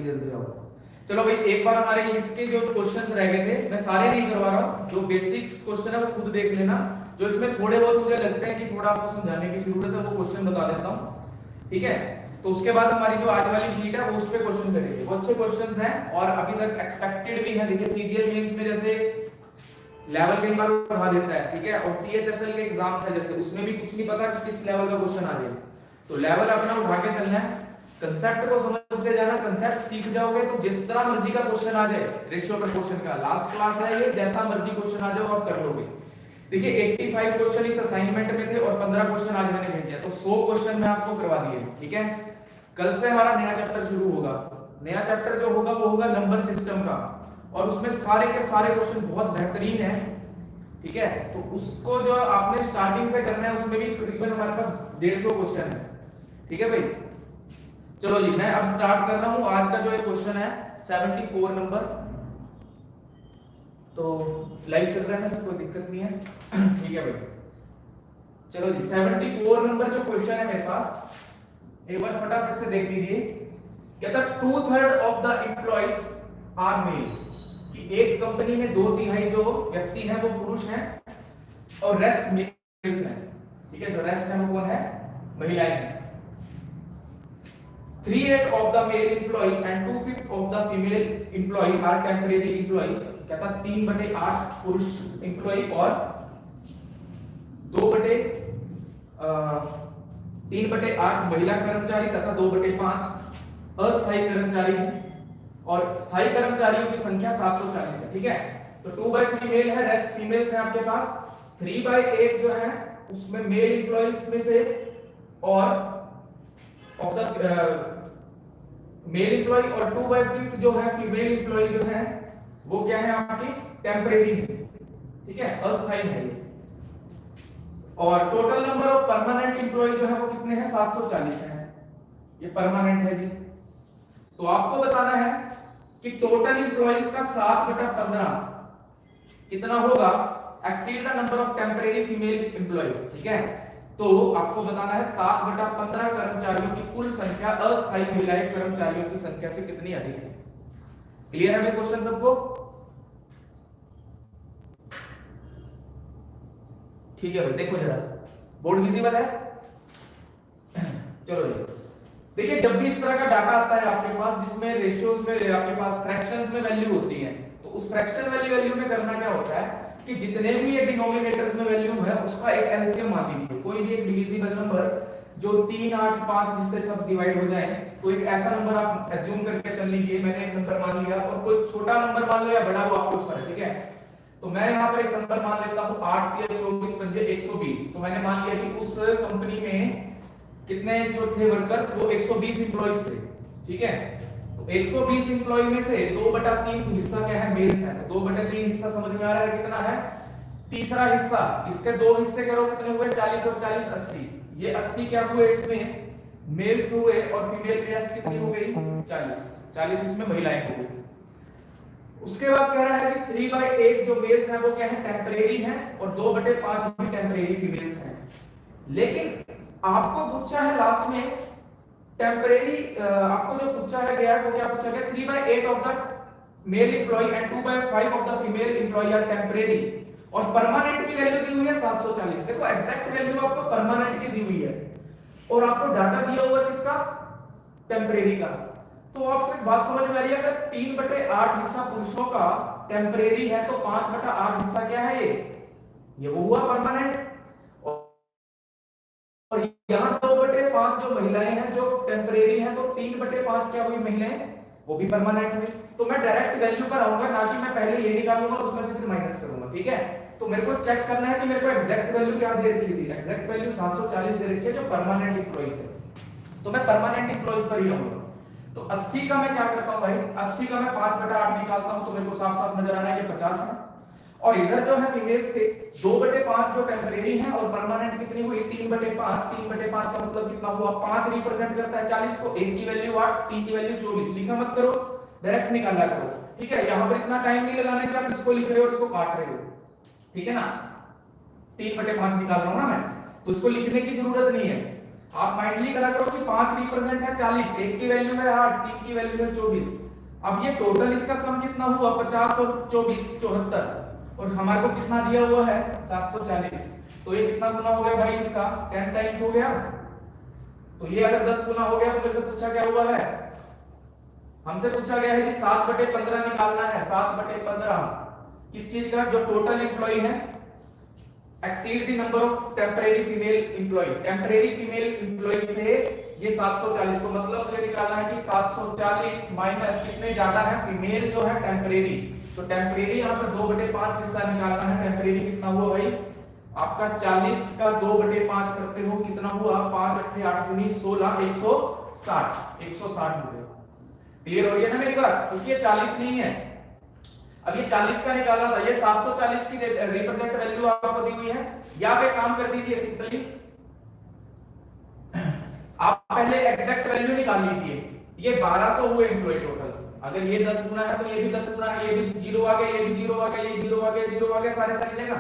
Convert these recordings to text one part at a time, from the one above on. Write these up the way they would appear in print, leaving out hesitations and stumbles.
जल्दी आओ। चलो भाई एक बार हमारे इसके जो क्वेश्चंस रह गए थे, मैं सारे नहीं करवा रहा हूँ, जो बेसिक्स क्वेश्चन है वो खुद देख लेना, जो इसमें थोड़े बहुत मुझे लगते हैं कि थोड़ा आपको समझाने की जरूरत है वो क्वेश्चन बता देता हूँ, ठीक है। तो उसके बाद हमारी जो आज वाली शीट है वो उस पे क्वेश्चन करेंगे, वो अच्छे क्वेश्चंस हैं और अभी तक एक्सपेक्टेड भी है। देखिए सीजीएल मेंस में जैसे लेवल कई बार उठा देता है, ठीक है, और सीएचएसएल के एग्जाम्स है जैसे उसमें भी कुछ नहीं पता कि किस लेवल का क्वेश्चन आ जाए, तो लेवल अपना उठा के चलना है, कंसेप्ट को समझते जाना, कंसेप्ट सीख जाओगे तो जिस तरह मर्जी का क्वेश्चन आ जाए, रेशियो प्रपोर्शन का लास्ट क्लास है ये, जैसा मर्जी क्वेश्चन आ जाओ आप कर लोगे। देखिए 85 क्वेश्चन इस असाइनमेंट में थे और 15 क्वेश्चन आज मैंने भेजे हैं, तो 100 क्वेश्चन मैं आपको करवा दिए, ठीक है। कल से हमारा नया चैप्टर शुरू होगा, नया चैप्टर जो होगा वो होगा नंबर सिस्टम का, और उसमें सारे के सारे क्वेश्चन बहुत बेहतरीन है, ठीक है। तो उसको जो आपने स्टार्टिंग से करना है उसमें भी करीबन हमारे पास 150 क्वेश्चन है, ठीक है भाई। चलो जी मैं अब स्टार्ट कर रहा हूं आज का जो एक क्वेश्चन है 74 नंबर, तो लाइव चल रहा है ना सब, कोई दिक्कत नहीं है, ठीक है भाई। चलो जी 74 नंबर जो क्वेश्चन है मेरे पास, एक बार फटाफट से देख लीजिए। कहता 2/3 of the employees are male, कि एक कंपनी में 2/3 जो व्यक्ति हैं वो पुरुष हैं और रेस्ट मेल्स हैं, ठीक है, जो रेस्ट है वो कौन है, महिलाएं हैं। 3/8 of the male employee and 2/5 of the female employee are temporary employee, कहता 3/8 पुरुष एम्प्लॉय और 3/8 महिला कर्मचारी तथा 2/5 अस्थायी कर्मचारी हैं, और स्थायी कर्मचारियों की संख्या 740 है, ठीक है। तो 2/3 मेल है, रेस्ट फीमेल्स है आपके पास, 3/8 जो है उसमें मेल एम्प्लॉइज में से और ऑफ द मेल एम्प्लॉय, और 2/5 जो है फीमेल एम्प्लॉय जो है वो क्या है आपकी टेम्परेरी है, ठीक है, अस्थायी है ये। और total number of permanent employee जो है वो कितने हैं, 740 हैं, ये परमानेंट है जी। तो आपको बताना है कि टोटल एम्प्लॉइज का 7/15 कितना होगा, exceed the number of temporary female employees, ठीक है। तो आपको बताना है 7/15 कर्मचारियों की कुल संख्या अस्थायी महिलाएं कर्मचारियों की संख्या से कितनी अधिक है। क्लियर है भाई क्वेश्चन सबको, ठीक है भाई। देखो जरा बोर्ड विजिबल है, चलो जी देखिए, जब भी इस तरह का डाटा आता है आपके पास जिसमें रेशियोज में आपके पास फ्रैक्शंस में वैल्यू होती है, तो उस फ्रैक्शन वाली वैल्यू में करना क्या होता है कि जितने भी ये डिनोमिनेटर्स में वैल्यू है उसका एक एलसीएम मान लीजिए, कोई भी एक डिविजिबल नंबर जो 3, 8, 5 जिससे सब डिवाइड हो जाए, तो एक ऐसा नंबर आप एज्यूम करके चल लीजिए, मैंने एक नंबर मान लिया, और कोई छोटा नंबर मान लो या बड़ा, वो आपके ऊपर है, ठीक है। तो मैं यहाँ पर एक नंबर मान लेता हूँ 8 × 24 × 5 120, तो मैंने मान लिया कि उस कंपनी में कितने जो थे वर्कर्स, वो 120 एम्प्लॉइज थे, ठीक है। तो 120 एम्प्लॉय में से 2/3 हिस्सा क्या है, मेल्स है, तो 2/3 हिस्सा समझ में आ रहा है कितना है, तीसरा हिस्सा, इसके 2 हिस्से करो कितने हुए, 40 और 40 80, ये 80 क्या हुए इसमें मेल्स हुए, और फीमेल रेस्ट कितनी हो गई 40 इसमें महिलाएं हो गई। उसके बाद कह रहा है कि 3/8 जो मेल्स हैं वो क्या है, टेम्परेरी हैं, और 2/5 भी टेम्परेरी फीमेल्स हैं। लेकिन आपको पूछा है लास्ट में टेम्परेरी, आपको जो पूछा है गया वो क्या पूछा गया, 3/8 of the male employee and 2/5 of the female employee are temporary, और परमानेंट की वैल्यू दी हुई है 740। देखो एग्जैक्ट वैल्यू आपको परमानेंट की दी हुई है, और आपको डाटा दिया हुआ है किसका, टेम्परेरी का। तो आपको एक बात समझ में आ रही है, अगर 3/8 हिस्सा पुरुषों का टेम्परेरी है तो 5/8 हिस्सा क्या है, ये वो हुआ परमानेंट, और यहाँ 2/5 जो महिलाएं हैं जो टेम्परेरी हैं, तो 3/5 क्या हुई महिलाएं, वो भी परमानेंट हुई। तो मैं डायरेक्ट वैल्यू पर आऊंगा, ना कि मैं पहले ये निकालूंगा उसमें से फिर माइनस करूंगा, ठीक है। तो मेरे को चेक करना है कि मेरे को एग्जैक्ट वैल्यू क्या दे रखी थी, एग्जैक्ट वैल्यू 740 दे रखी है जो परमानेंट एम्प्लॉइज है, तो मैं परमानेंट एम्प्लॉइज पर ही आऊंगा। तो 80 का मैं क्या करता हूं भाई, 80 का मैं 5/8 निकालता हूं, तो मेरे को साफ साफ नजर आ रहा है ये 50 है, और इधर जो है फीमेल्स के 2/5 जो टेम्परेरी है और परमानेंट कितनी हुई 3/5, 3/5 का मतलब कितना हुआ, 5 रिप्रेजेंट करता है 40 को, 1 की वैल्यू 8, 3 की वैल्यू 24, लिखा मत करो, डायरेक्ट निकाला करो, ठीक है। यहां पर इतना टाइम नहीं लगाने कि आप इसको लिख रहे हो और इसको काट रहे हो, ठीक है ना। 3/5 निकाल रहा हूं ना मैं, तो इसको लिखने की जरूरत नहीं है, आप माइंडली करा करो कि 5 रिप्रेजेंट है 40, एक की वैल्यू है 8, 3 की वैल्यू है 24। अब ये टोटल इसका सम कितना हुआ 50 और 24 74, और हमारे को कितना दिया हुआ है 740। तो ये कितना गुना हो गया भाई इसका 10 टाइम्स हो गया। तो ये अगर 10 गुना हो गया तो मेरे से पूछा क्या हुआ है, हमसे पूछा गया है जी 7/15 निकालना है। 7/15 किस चीज का, जो टोटल एम्प्लॉय है exceed the number of temporary female employ. Temporary female employ से ये 740 को मतलब मुझे निकालना है कि 740 माइनस कितने ज्यादा है फीमेल जो है टेम्परेरी। तो टेम्परेरी यहाँ पर 2/5 हिस्सा निकालना है। टेम्परेरी कितना हुआ भाई आपका 40 का 2/5 करते हो कितना हुआ 5 8 8 19 16 160 हो गया। क्लियर हो रही है ना मेरी बात, क्योंकि ये 40 नहीं है। अब ये 40 का निकालना था, ये 740 की रिप्रेजेंट वैल्यू आपको दी हुई है। यहाँ पे काम कर दीजिए सिंपली, आप पहले एग्जैक्ट वैल्यू निकाल लीजिए। ये 1200 हुए एम्प्लॉय टोटल, अगर ये 10 गुना है तो ये भी 10 गुना है, ये भी 0 आ गया, ये भी 0 आ गया, ये 0 आ गया, 0 आ गया, सारे सारे जगह।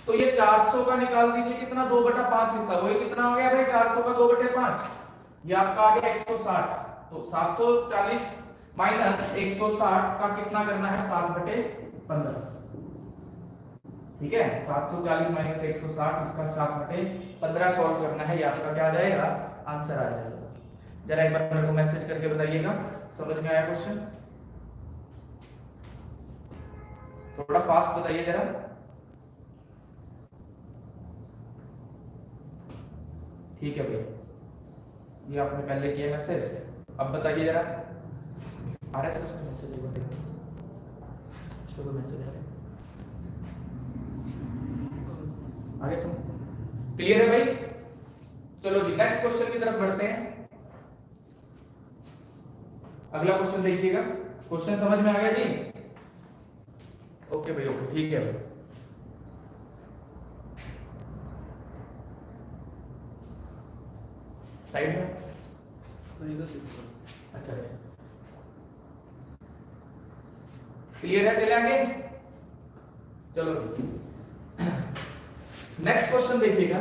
तो ये 400 का निकाल दीजिए कितना 2/5 हिस्सा, वही कितना हो गया भाई 400 का 2/5, ये आपका आ गया 160। तो 740 माइनस 160 का कितना करना है 7/15, ठीक है। 740 माइनस 160 इसका 7/15 सॉल्व करना है, ये आपका क्या आ जाएगा आंसर आ जाएगा। जरा एक बार मेरे को मैसेज करके बताइएगा समझ में आया क्वेश्चन, थोड़ा फास्ट बताइए जरा। ठीक है भैया, ये आपने पहले किया मैसेज, अब बताइए जरा आ रहा है उसमें मैसेज, एक बार देखो कोई मैसेज आ रहा है आगे सुन। क्लियर है भाई, चलो जी नेक्स्ट क्वेश्चन की तरफ बढ़ते हैं। अगला क्वेश्चन देखिएगा, क्वेश्चन समझ में आ गया जी? ओके भाई ओके, ठीक है भाई। साइड में अच्छा अच्छा, क्लियर है, चले आगे। चलो नेक्स्ट क्वेश्चन देखिएगा।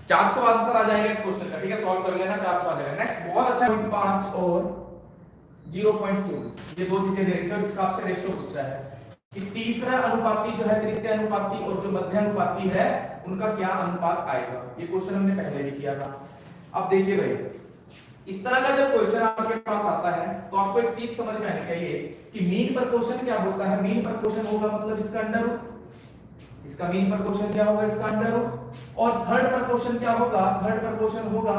₹400 आंसर आ जाएगा इस क्वेश्चन का, ठीक है, सॉल्व कर लेना, 400 आ जाएगा। नेक्स्ट बहुत अच्छा 0.5 और 0.24, ये दो चीजें दे रखी है और इसका आपसे रेशियो पूछा है कि तीसरा अनुपाती जो है तृतीय अनुपाती और जो मध्य अनुपाती है उनका क्या अनुपात आएगा। ये क्वेश्चन हमने पहले भी किया था। अब देखिए भाई, इस तरह का जब क्वेश्चन आपके पास आता है तो आपको एक चीज समझ में आनी चाहिए कि मीन प्रपोर्शन क्या होता है। मीन प्रपोर्शन होगा मतलब इसका अंडर रूट, इसका मीन प्रपोर्शन क्या होगा इसका अंडर रूट, और थर्ड प्रपोर्शन क्या होगा, थर्ड प्रपोर्शन होगा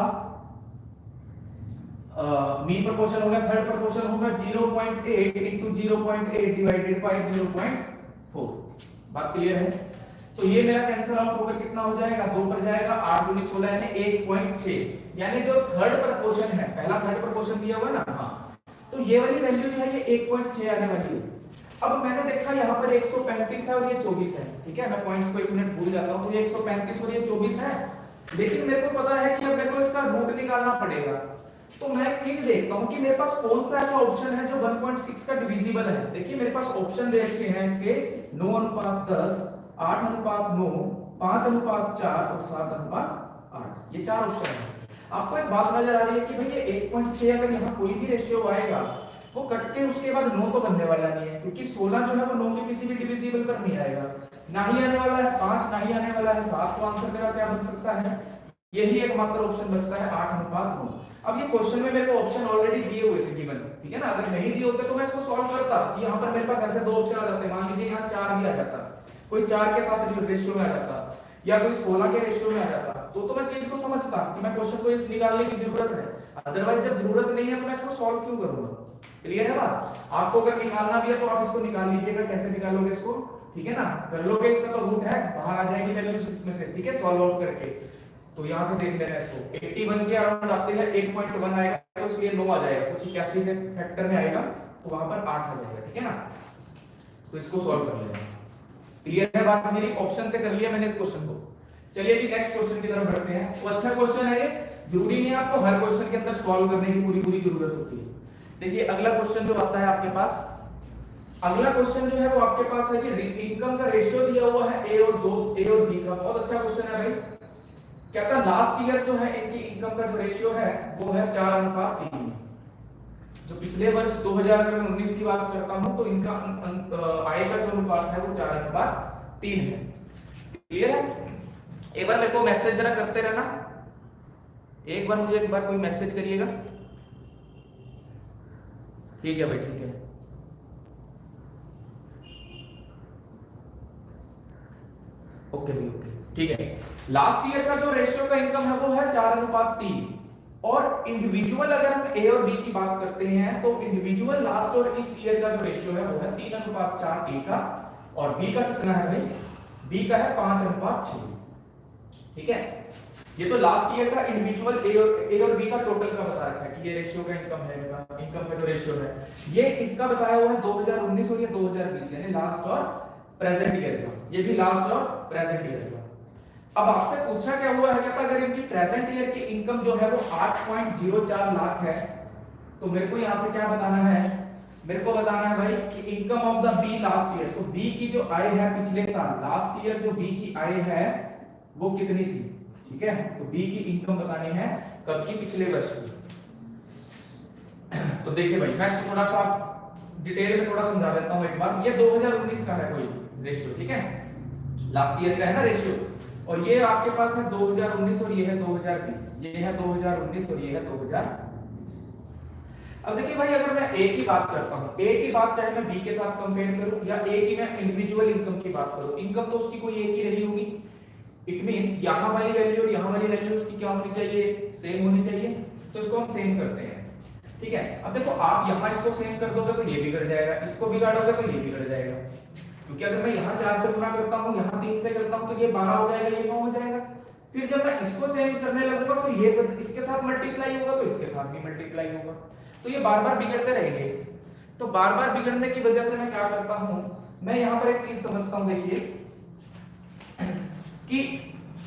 मीन प्रपोर्शन होगा, थर्ड प्रपोर्शन होगा 0.8 into 0.8 डिवाइडेड बाय 0.4। बात क्लियर है? तो ये मेरा कैंसिल आउट होकर कितना हो जाएगा 2 पर जाएगा, 8 दूनी 16 यानी 1.6, यानी जो थर्ड प्रपोर्शन है, पहला थर्ड प्रपोर्शन दिया हुआ है ना, हाँ, तो ये वाली वैल्यू जो है ये 1.6 आने वाली है। अब मैंने देखा यहाँ पर 135 है और ये 24 है, ठीक है, मैं पॉइंट्स को एक मिनट भूल जाता हूँ, तो ये 135 और ये 24 है, लेकिन मेरे को पता है कि अब मेरे को इसका रूट निकालना पड़ेगा। तो मैं एक चीज देखता हूँ कि मेरे पास कौन सा ऐसा ऑप्शन है जो 1.6 का डिविजिबल है। देखिए मेरे पास ऑप्शन दे रखे हैं इसके 9:10, 8:9, 5:4 और 7:8, ये 4 ऑप्शन है। आपको एक बात नजर आ रही है कि भाई ये 1.6 अगर यहाँ कोई भी रेशियो आएगा वो कट के उसके बाद 9 तो बनने वाला नहीं है, क्योंकि 16 जो है वो 9 के किसी भी डिविजिबल पर नहीं आएगा, ना ही आने वाला है 5, ना ही आने वाला है 7। तो आंसर मेरा क्या बन सकता है, यही एकमात्र ऑप्शन बचता है 8:9। अब ये क्वेश्चन में मेरे को ऑप्शन ऑलरेडी दिए हुए थे गिवन, ठीक है ना, अगर नहीं दिए होते तो मैं इसको सॉल्व करता कि यहाँ पर मेरे पास ऐसे दो ऑप्शन आ जाते, मान लीजिए यहाँ 4 भी आ जाता, कोई 4 के साथ रेशियो में आ जाता या कोई 16 के रेशियो में आ जाता, तो मैं चीज को समझता कि मैं क्वेश्चन को इस निकालने की जरूरत है। अदरवाइज जब जरूरत नहीं है तो मैं इसको सॉल्व क्यों करूंगा। क्लियर है बात? आपको अगर निकालना भी है तो आप इसको निकाल लीजिएगा, कैसे निकालोगे इसको, ठीक है ना, कर लोगे, इसका तो रूट है, बाहर आ जाएगी वैल्यूज इसमें से, ठीक है, सॉल्व आउट करके। तो यहां से देख लेना इसको, 81 के अराउंड आते हैं, 1.1 आएगा तो इसलिए 9 आ जाएगा, कुछ 81 से फैक्टर में आएगा तो वहां पर 8 आ जाएगा, ठीक है ना। तो इसको सॉल्व कर लेना। क्लियर है बात मेरी? ऑप्शन से कर लिया मैंने इस क्वेश्चन को। चलिए जी नेक्स्ट क्वेश्चन की तरफ बढ़ते हैं। तो अच्छा क्वेश्चन है ये, जरूरी नहीं है आपको हर क्वेश्चन के अंदर सॉल्व करने की पूरी जरूरत होती है। देखिए अगला क्वेश्चन जो आता है आपके पास अगला क्वेश्चन जो है वो आपके पास है कि इनकम का रेशियो दिया हुआ है ए और बी का। बहुत अच्छा क्वेश्चन है भाई। कहता है लास्ट ईयर जो है इनकी इनकम का जो रेशियो है वो है 4:3। जो पिछले वर्ष 2019 की बात करता हूं तो इनका आय का जो अनुपात है वो 4:3 है। क्लियर है? एक बार मेरे को मैसेज जरा करते रहना, एक बार मुझे एक बार कोई मैसेज करिएगा। ठीक है भाई, ठीक है। ओके भाई, ओके, ठीक है। लास्ट ईयर का जो रेशियो का इनकम है वो है 4:3। और इंडिविजुअल अगर हम ए और बी की बात करते हैं तो इंडिविजुअल लास्ट और इस ईयर का जो रेशियो है वो है 3:4 ए का। और बी का कितना है भाई? बी का है 5:6। ठीक है, ये तो लास्ट ईयर का इंडिविजुअल ए और बी का टोटल का बता रखा है कि ये रेशियो का इनकम है, इनकम का जो रेशियो है ये इसका बताया हुआ है 2019 और ये 2020, यानी लास्ट और प्रेजेंट ईयर का। ये भी लास्ट और प्रेजेंट ईयर का। अब आपसे पूछा क्या हुआ है, कहता अगर इनकी प्रेजेंट ईयर की इनकम जो है वो 8.04 लाख है तो मेरे को यहां से क्या बताना है? मेरे को बताना है भाई कि income of the B last year. तो बी की जो आय है पिछले साल, लास्ट ईयर जो बी की आय है वो कितनी थी? ठीक है, तो बी की इनकम बतानी है कब की? पिछले वर्ष की। तो देखिए भाई, मैं इसको थोड़ा सा डिटेल में थोड़ा समझा देता हूं एक बार। ये 2019 का है कोई रेशियो, ठीक है, लास्ट ईयर का है ना रेशियो। और ये आपके पास है 2019 और ये है 2020। ये है 2019 और ये है 2020। अब देखिए भाई, अगर मैं ए की बात करता हूं, ए की बात चाहे मैं बी के साथ कंपेयर करूं या ए की मैं इंडिविजुअल इनकम की बात करूं, इनकम तो उसकी कोई एक ही रही होगी। इट मींस यहां वाली वैल्यू और यहां वाली वैल्यू उसकी क्या होनी चाहिए? सेम होनी चाहिए। तो इसको हम सेम करते हैं। ठीक है, अब देखो आप यहां इसको सेम कर दोगे तो ये बिगड़ जाएगा, इसको बिगाड़ोगे तो ये बिगड़ जाएगा। क्योंकि अगर मैं यहां 4 से गुना करता हूं, यहां 3 से करता हूं तो ये 12 हो जाएगा, ये 9 हो जाएगा। फिर जब मैं इसको चेंज करने लगूंगा फिर ये इसके साथ मल्टीप्लाई होगा तो इसके साथ भी मल्टीप्लाई होगा, तो ये बार-बार बिगड़ते रहेंगे। तो बार-बार बिगड़ने की वजह से मैं क्या करता हूं, मैं यहां पर एक चीज समझता हूं। देखिए कि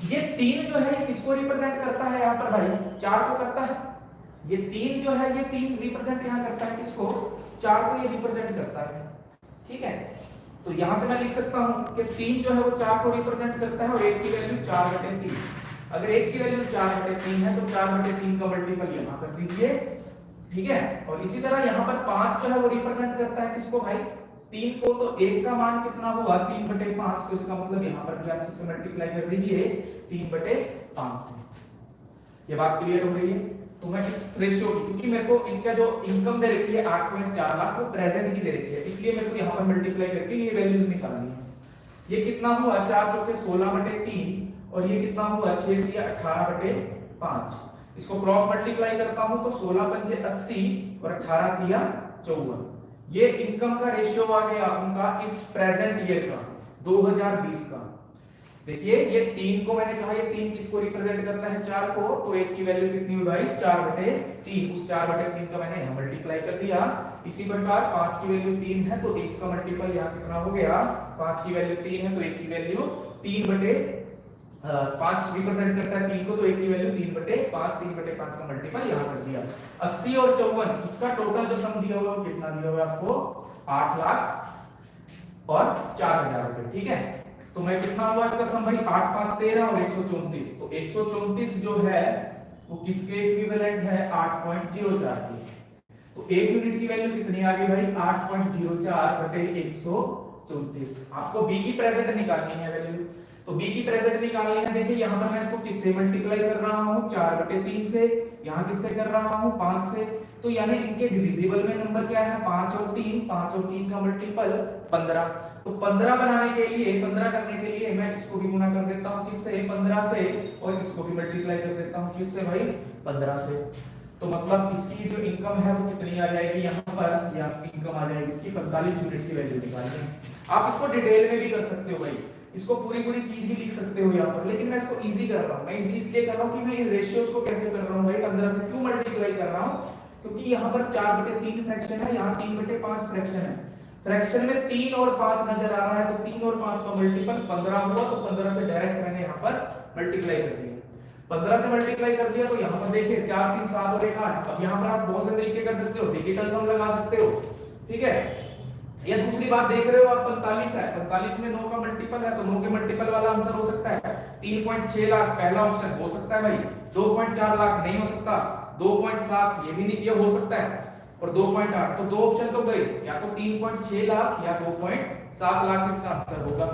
ये 3 जो है ये किसको रिप्रेजेंट करता है? यहां पर भाई 4 को करता है। ये 3 जो है ये 3 रिप्रेजेंट यहां करता है किसको? 4 को ये रिप्रेजेंट करता है। ठीक है, तो यहां से मैं लिख सकता हूं कि 3 जो है वो 4 को रिप्रेजेंट करता है और 1 की वैल्यू 4/3। अगर 1 की वैल्यू 4/3 है तो 4/3 का मल्टीपल यहां कर दीजिए। ठीक है, और इसी तरह यहां पर 5 जो है वो रिप्रेजेंट करता है किसको भाई? 3 को। तो 1 का मान कितना हुआ? 3/5। तो इसका मतलब यहां पर भी आप इससे मल्टीप्लाई कर दीजिए 3/5 से। ये बात क्लियर हो रही है? तो मैं इस रेशियो की, क्योंकि मेरे को इनका जो इनकम दे रखी है 8.4 लाख वो प्रेजेंट की दे रखी है, इसलिए मेरे को यहां पर मल्टीप्लाई करके ये वैल्यूज निकालनी है। ये कितना हुआ? 4 चौके 16/3 और ये कितना हुआ? 6 दिया 18/5। इसको क्रॉस मल्टीप्लाई करता हूं तो 16 पंजे 80 और 18 दिया 54। ये इनकम का रेशियो आ गया उनका इस प्रेजेंट ईयर का 2020 का। देखिए ये 3 को मैंने कहा, ये 3 किसको रिप्रेजेंट करता है? 4 को। तो 1 की वैल्यू कितनी हुई भाई? 4/3। उस 4/3 का मैंने यहां मल्टीप्लाई कर दिया। इसी प्रकार 5 की वैल्यू 3 है तो इसका मल्टीपल यहां कितना हो गया? 5 की वैल्यू 3 है तो 1 की वैल्यू 3/5 रिप्रेजेंट करता है 3 को, तो 1 की वैल्यू 3/5। 3/5 का मल्टीपल यहां कर दिया। 80 और 54 इसका टोटल जो सम दिया हुआ है कितना दिया हुआ है आपको? 8 लाख और 4,000 रुपए। ठीक है, तो मैं कितना हुआ इसका सम भाई? 8 5 13 और 134। तो 134 जो है वो किसके इक्विवेलेंट है? 8.04 की। तो 1 यूनिट की वैल्यू कितनी आ गई भाई? 8.04/134। आपको बी की प्रेजेंट निकालनी है वैल्यू, तो बी की प्रेजेंट निकालनी है। देखिए यहां पर मैं इसको किससे मल्टीप्लाई कर रहा हूं? 4/3 से। यहां किससे कर रहा हूं? 5 से। तो यानी इनके डिविजिबल में नंबर क्या है? 5 और 3। 5 और 3 का मल्टीपल 15। तो 15 बनाने के लिए, 15 करने के लिए मैं इसको भी गुना कर देता हूं किससे? 15 से। और इसको भी मल्टीप्लाई कर देता हूं किससे भाई? 15 से। तो मतलब इसकी जो इनकम है वो कितनी आ जाएगी यहां पर? या इनकम आ जाएगी इसकी 45 यूनिट की वैल्यू निकालनी है। आप इसको डिटेल में भी कर सकते हो भाई, इसको पूरी चीज भी लिख सकते हो यहाँ पर, लेकिन मैं इसको इजी कर रहा हूँ। मैं इजी इसलिए कर रहा हूँ कि मैं इन रेशियोज को कैसे कर रहा हूँ भाई? 15 से क्यों मल्टीप्लाई कर रहा हूँ? क्योंकि यहाँ पर 4/3 फ्रैक्शन है, यहाँ 3/5 फ्रैक्शन है। फ्रैक्शन में 3 और 5 नजर आ रहा है, तो 3 और 5 का मल्टीपल 15 हुआ, तो 15 से डायरेक्ट मैंने यहाँ पर मल्टीप्लाई कर दिया। 15 से मल्टीप्लाई कर दिया तो यहाँ पर देखिए 4 3 7 और 1 8। अब यहाँ पर आप बहुत से तरीके कर सकते हो, डिजिटल सम लगा सकते हो। ठीक है, या दूसरी बात देख रहे हो आप 45 है, 45 में 9 का मल्टीपल है तो 9 के मल्टीपल वाला आंसर हो सकता है 3.6 लाख, पहला ऑप्शन हो सकता है भाई। 2.4 लाख नहीं हो सकता, 2.7 ये भी नहीं, ये हो सकता है, और 2.8 तो दो ऑप्शन तो गए, या तो 3.6 लाख या 2.7 लाख इसका आंसर होगा।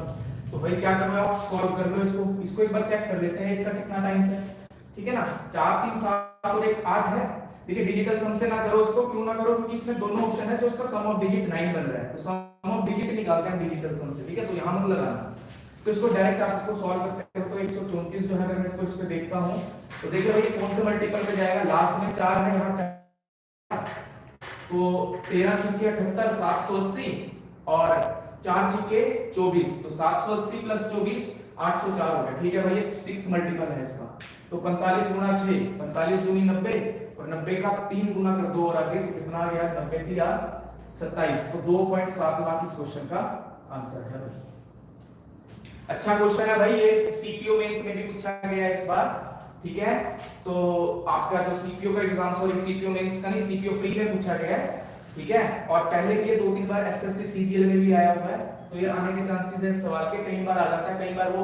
तो भाई क्या करो आप सॉल्व कर लो इसको एक बार चेक कर लेते हैं इसका कितना टाइम से, ठीक है ना। 4 3 7 और 1 8 है। देखिए डिजिटल सम से ना करो उसको, क्यों ना करो, क्योंकि इसमें दोनों ऑप्शन है जो उसका सम ऑफ डिजिट 9 बन रहा है, तो सम ऑफ डिजिट निकालते हैं डिजिटल सम से, ठीक है। तो यहां मत लगाना, तो इसको डायरेक्ट आप इसको सॉल्व करते हो तो 134 जो है, अगर मैं इसको इस पे देखता हूं तो देखिए भाई कौन से मल्टीपल पे जाएगा, लास्ट में 4 है, यहां 4 तो 13 छक्के 78 780 और 4 छक्के 24 तो 780 प्लस 24 804 हो गया, ठीक है भाई। ये 6th मल्टीपल है इसका। तो 45 गुना 6 45 दूनी 90 और 90 का 3 गुना कर दो और आगे तो कितना आ गया 90 दिया 27 तो 2.7 लाख इस क्वेश्चन का आंसर है भाई। अच्छा क्वेश्चन है भाई, ये सीपीओ मेंस में भी पूछा गया है इस बार, ठीक है। तो आपका जो सीपीओ का एग्जाम, सॉरी सीपीओ मेंस का नहीं, सीपीओ प्री में पूछा गया है, ठीक है। और पहले भी ये 2-3 बार एसएससी सीजीएल में भी आया हुआ है, तो ये आने के चांसेस है सवाल के, कई बार आ जाता है, कई बार वो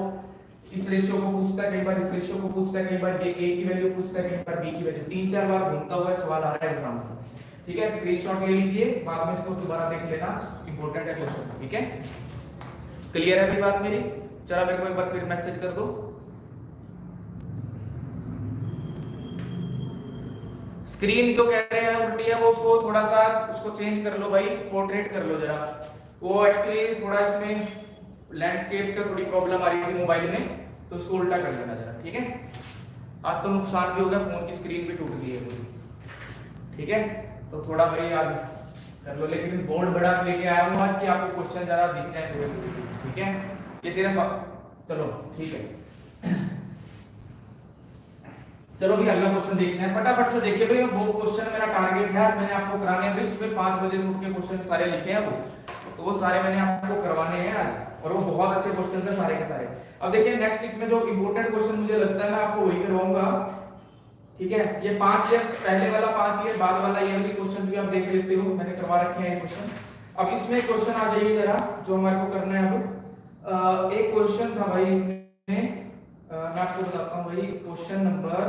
इस रेशियो को पूछता है, कई बार इस रेशियो को पूछता है, कई बार ये a की वैल्यू पूछता है, कई बार b की वैल्यू, 3-4 बार घूमता हुआ सवाल आ रहा है एग्जाम में, ठीक है। स्क्रीनशॉट ले लीजिए, बाद में इसको दोबारा देख लेना, इंपॉर्टेंट है क्वेश्चन, ठीक है। क्लियर है अभी बात मेरी? चलो मेरे को एक बार फिर मैसेज कर दो। स्क्रीन जो कह रहे हैं उल्टी है वो उसको थोड़ा सा उसको चेंज कर लो भाई, पोर्ट्रेट कर लो जरा, वो एक्चुअली थोड़ा इसमें लैंडस्केप का थोड़ी प्रॉब्लम आ रही थी मोबाइल में, तो उसको उल्टा कर लेना जरा, ठीक है। आज तो नुकसान भी हो गया, फोन की स्क्रीन भी टूट गई है पूरी, ठीक है। तो थोड़ा भाई आज कर लो, लेकिन बोर्ड बड़ा लेके आया हूं आज कि आपको क्वेश्चन जरा दिख जाए थोड़े, ठीक है। ये सिर्फ चलो ठीक है। चलो भी अगला क्वेश्चन देखते हैं, फटाफट से देखिए भाई, वो क्वेश्चन मेरा टारगेट है आज मैंने आपको कराने हैं भाई, सुबह 5 बजे से उठ के क्वेश्चन सारे लिखे हैं वो, तो वो सारे मैंने आपको करवाने हैं आज, और वो बहुत अच्छे क्वेश्चन है सारे के सारे। अब देखिए नेक्स्ट इसमें जो इंपॉर्टेंट क्वेश्चन मुझे लगता है मैं आपको वही करवाऊंगा, ठीक है। ये 5 ईयर पहले वाला, 5 ईयर बाद वाला, ये वाली क्वेश्चंस भी आप देख लेते हो, मैंने करवा रखे हैं ये क्वेश्चन। अब इसमें क्वेश्चन आ जाइए जरा जो हमारे को करना है। अब एक क्वेश्चन था भाई इसमें, मैं आपको बताता हूं भाई, क्वेश्चन नंबर,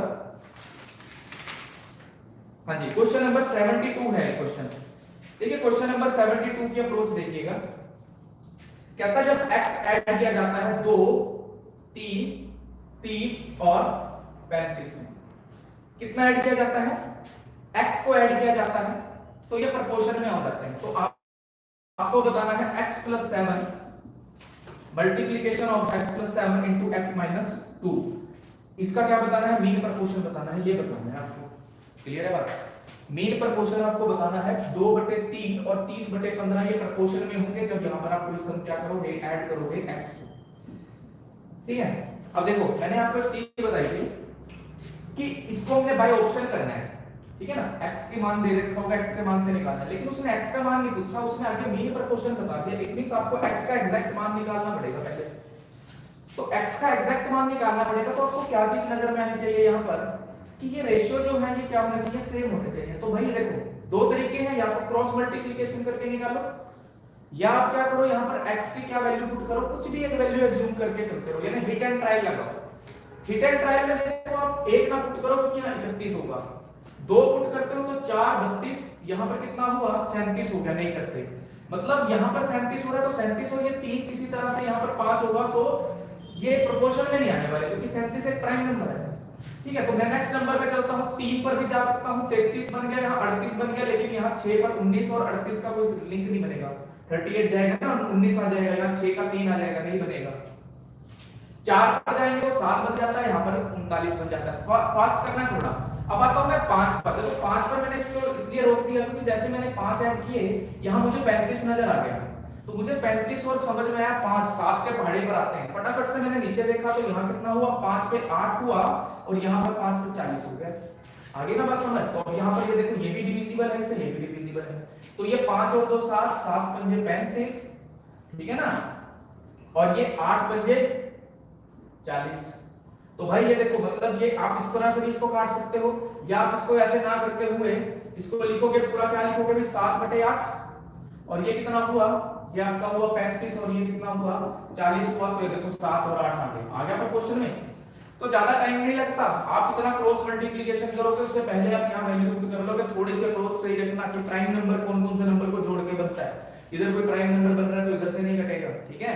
हाँ जी क्वेश्चन नंबर 72 है क्वेश्चन। देखिए क्वेश्चन नंबर 72 की अप्रोच देखिएगा, कहता है जब x ऐड किया जाता है 2 3 30 और 35 में, कितना ऐड किया जाता है, x को ऐड किया जाता है तो ये प्रोपोर्शन में हो जाते हैं। तो आपको बताना है x + 7 multiplication of x + 7 into x - 2, इसका क्या बताना है, मीन प्रोपोर्शन बताना है, ये बताना है आपको। क्लियर है बात? मीन प्रोपोर्शन आपको बताना है 2/3 और 30/15 ये प्रोपोर्शन में होंगे जब यहां पर आप कोई सम क्या करोगे, ऐड करोगे x को, ठीक है। अब देखो मैंने आपको एक चीज बताई थी कि इसको हमने बाय ऑप्शन करना है, ठीक है ना, x के मान दे रखा होगा, x के मान से निकालना है, लेकिन उसने x का मान नहीं पूछा, उसने आगे मीन प्रोपोर्शन बता दिया। इट मींस आपको x का एग्जैक्ट मान निकालना पड़ेगा पहले, तो x का एग्जैक्ट मान निकालना पड़ेगा। तो आपको क्या चीज नजर में आनी चाहिए यहाँ पर कि ये रेशियो जो है ये क्या होना चाहिए, सेम होना चाहिए। तो भाई देखो दो तरीके हैं, या तो क्रॉस मल्टीप्लिकेशन करके निकालो, या आप क्या करो यहाँ पर x की क्या वैल्यू पुट करो, कुछ भी एक वैल्यू एज्यूम करके चलते रहो, यानी हिट एंड ट्रायल लगाओ। हिट एंड ट्रायल में देखो आप एक ना पुट करो क्योंकि यहाँ 31 होगा, 2 पुट करते हो तो 4 32, यहाँ पर कितना हुआ 37 हो गया, नहीं करते मतलब यहाँ पर 37 हो रहा है तो 37 और ये 3 किसी तरह से यहाँ पर 5 होगा, तो ये प्रोपोर्शन में नहीं आने वाले क्योंकि 37 एक प्राइम नंबर है, ठीक है। तो मैं नेक्स्ट नंबर पे चलता हूं, 3 पर भी जा सकता हूं, 33 बन गया, यहाँ 38 बन गया, लेकिन यहाँ 6 पर 19 और 38 का कोई लिंक नहीं बनेगा, 38 जाएगा ना 19 आ जाएगा, यहाँ 6 का 3 आ जाएगा, नहीं बनेगा। 4 पर जाएंगे तो 7 बन जाता है, यहाँ पर 39 बन जाता है। फास्ट करना है थोड़ा। अब आता हूं मैं 5 पर, तो 5 पर मैंने इसको इसलिए रोक दिया क्योंकि जैसे मैंने 5 ऐड किए यहाँ मुझे 35 नजर आ गया, तो मुझे 35 और समझ में आया 5 7 के पहाड़े पर आते हैं, फटाफट से मैंने नीचे देखा तो यहाँ कितना हुआ, 5 पे 8 हुआ और यहाँ पर 5 पे 40 हो गया, आगे ना बात समझ। तो यहाँ पर ये देखो ये भी डिविजिबल है, इससे ये भी डिविजिबल है, तो ये 5 और 2 7, 7 पंजे 35, ठीक है ना, और ये 8 पंजे 40। तो भाई ये देखो मतलब ये आप इस तरह से भी इसको काट सकते हो, या आप इसको ऐसे ना करते हुए इसको लिखोगे पूरा, क्या लिखोगे भी 7/8, और ये कितना हुआ, ये आपका हुआ 35 और ये कितना हुआ 40 हुआ। तो ये देखो 7 और 8 आ गया प्रपोर्शन में। तो ज्यादा टाइम नहीं लगता, आप कितना क्रॉस मल्टीप्लिकेशन करोगे उससे पहले आप यहाँ वैल्यू पुट कर लोगे। थोड़ी सी अप्रोच सही रखना कि प्राइम नंबर कौन कौन से नंबर को जोड़ के बनता है। इधर कोई प्राइम नंबर बन रहा है तो इधर से नहीं कटेगा, ठीक है।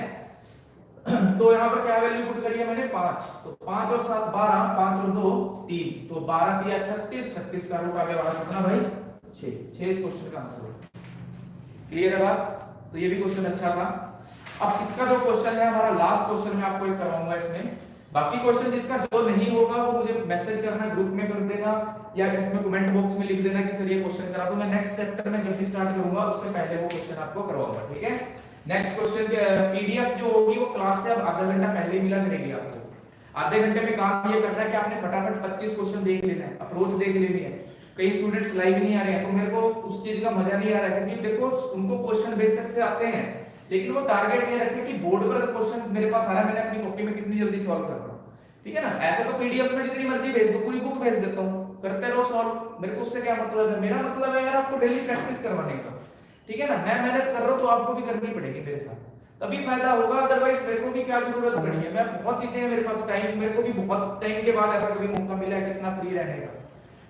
तो यहाँ पर क्या वैल्यू पुट करी है मैंने 5, तो 5 और 7 12, 5 और 2 3, तो 12 दिया 36, 36 का रूट आ गया बाहर कितना भाई 6। 6 इस क्वेश्चन का आंसर है। क्लियर है बात? तो ये भी क्वेश्चन अच्छा था। अब इसका जो क्वेश्चन है हमारा लास्ट क्वेश्चन मैं आपको एक करवाऊंगा इसमें। बाकी क्वेश्चन जिसका जो नहीं होगा वो मुझे मैसेज करना, ग्रुप में कर देना या इसमें कमेंट बॉक्स में लिख देना कि सर ये क्वेश्चन करा दो। मैं नेक्स्ट चैप्टर में जब भी स्टार्ट करूंगा उससे पहले वो क्वेश्चन आपको करवाऊंगा, ठीक है। नेक्स्ट क्वेश्चन के पीडीएफ जो होगी वो क्लास से अब आधा घंटा पहले मिला करेगी आपको। आधे घंटे में काम ये करना है कि आपने फटाफट 25 क्वेश्चन देख लेना है, अप्रोच देख लेनी है। कई स्टूडेंट्स लाइव नहीं आ रहे हैं तो मेरे को उस चीज का मजा नहीं आ रहा है, क्योंकि देखो उनको क्वेश्चन बेसिक से आते हैं लेकिन वो टारगेट ये रखे कि बोर्ड पर क्वेश्चन मेरे पास आ रहा है, मैंने अपनी कॉपी में कितनी जल्दी सॉल्व कर रहा हूं, ठीक है ना। ऐसे तो पीडीएफ में जितनी मर्जी भेज दो, पूरी बुक भेज देता हूं, करते रहो सॉल्व। मेरे को उससे क्या मतलब है, मेरा मतलब है यार आपको डेली प्रैक्टिस करवाने का, ठीक है ना। मैं मेहनत कर रहा हूं तो आपको भी करनी पड़ेगी मेरे साथ, तभी फायदा होगा। अदरवाइज मेरे को भी क्या जरूरत पड़ी है, मैं बहुत चीजें हैं मेरे पास, टाइम मेरे को भी बहुत टाइम के बाद ऐसा कभी मौका मिला है कितना फ्री रहने का,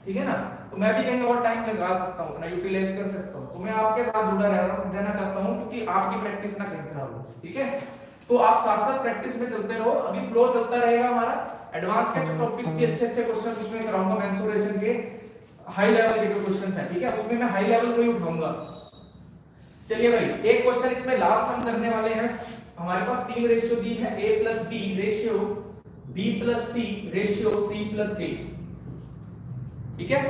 ठीक है ना। तो मैं भी कहीं और टाइम लगा सकता हूं, अपना यूटिलाइज कर सकता हूं। तो मैं आपके साथ जुड़ा रहना चाहता हूं क्योंकि आपकी प्रैक्टिस ना कहीं खराब हो, ठीक है। तो आप साथ साथ प्रैक्टिस में चलते रहो, अभी फ्लो चलता रहेगा हमारा। एडवांस के टॉपिक्स के अच्छे क्वेश्चन उसमें कराऊंगा, मेंसुरेशन के हाई लेवल के जो क्वेश्चंस हैं, ठीक है, उसमें मैं हाई लेवल को ही उठाऊंगा। चलिए भाई एक क्वेश्चन इसमें लास्ट हम करने वाले हैं। हमारे पास 3 रेशियो दी है, a plus b ratio b plus c ratio c plus a, ठीक है।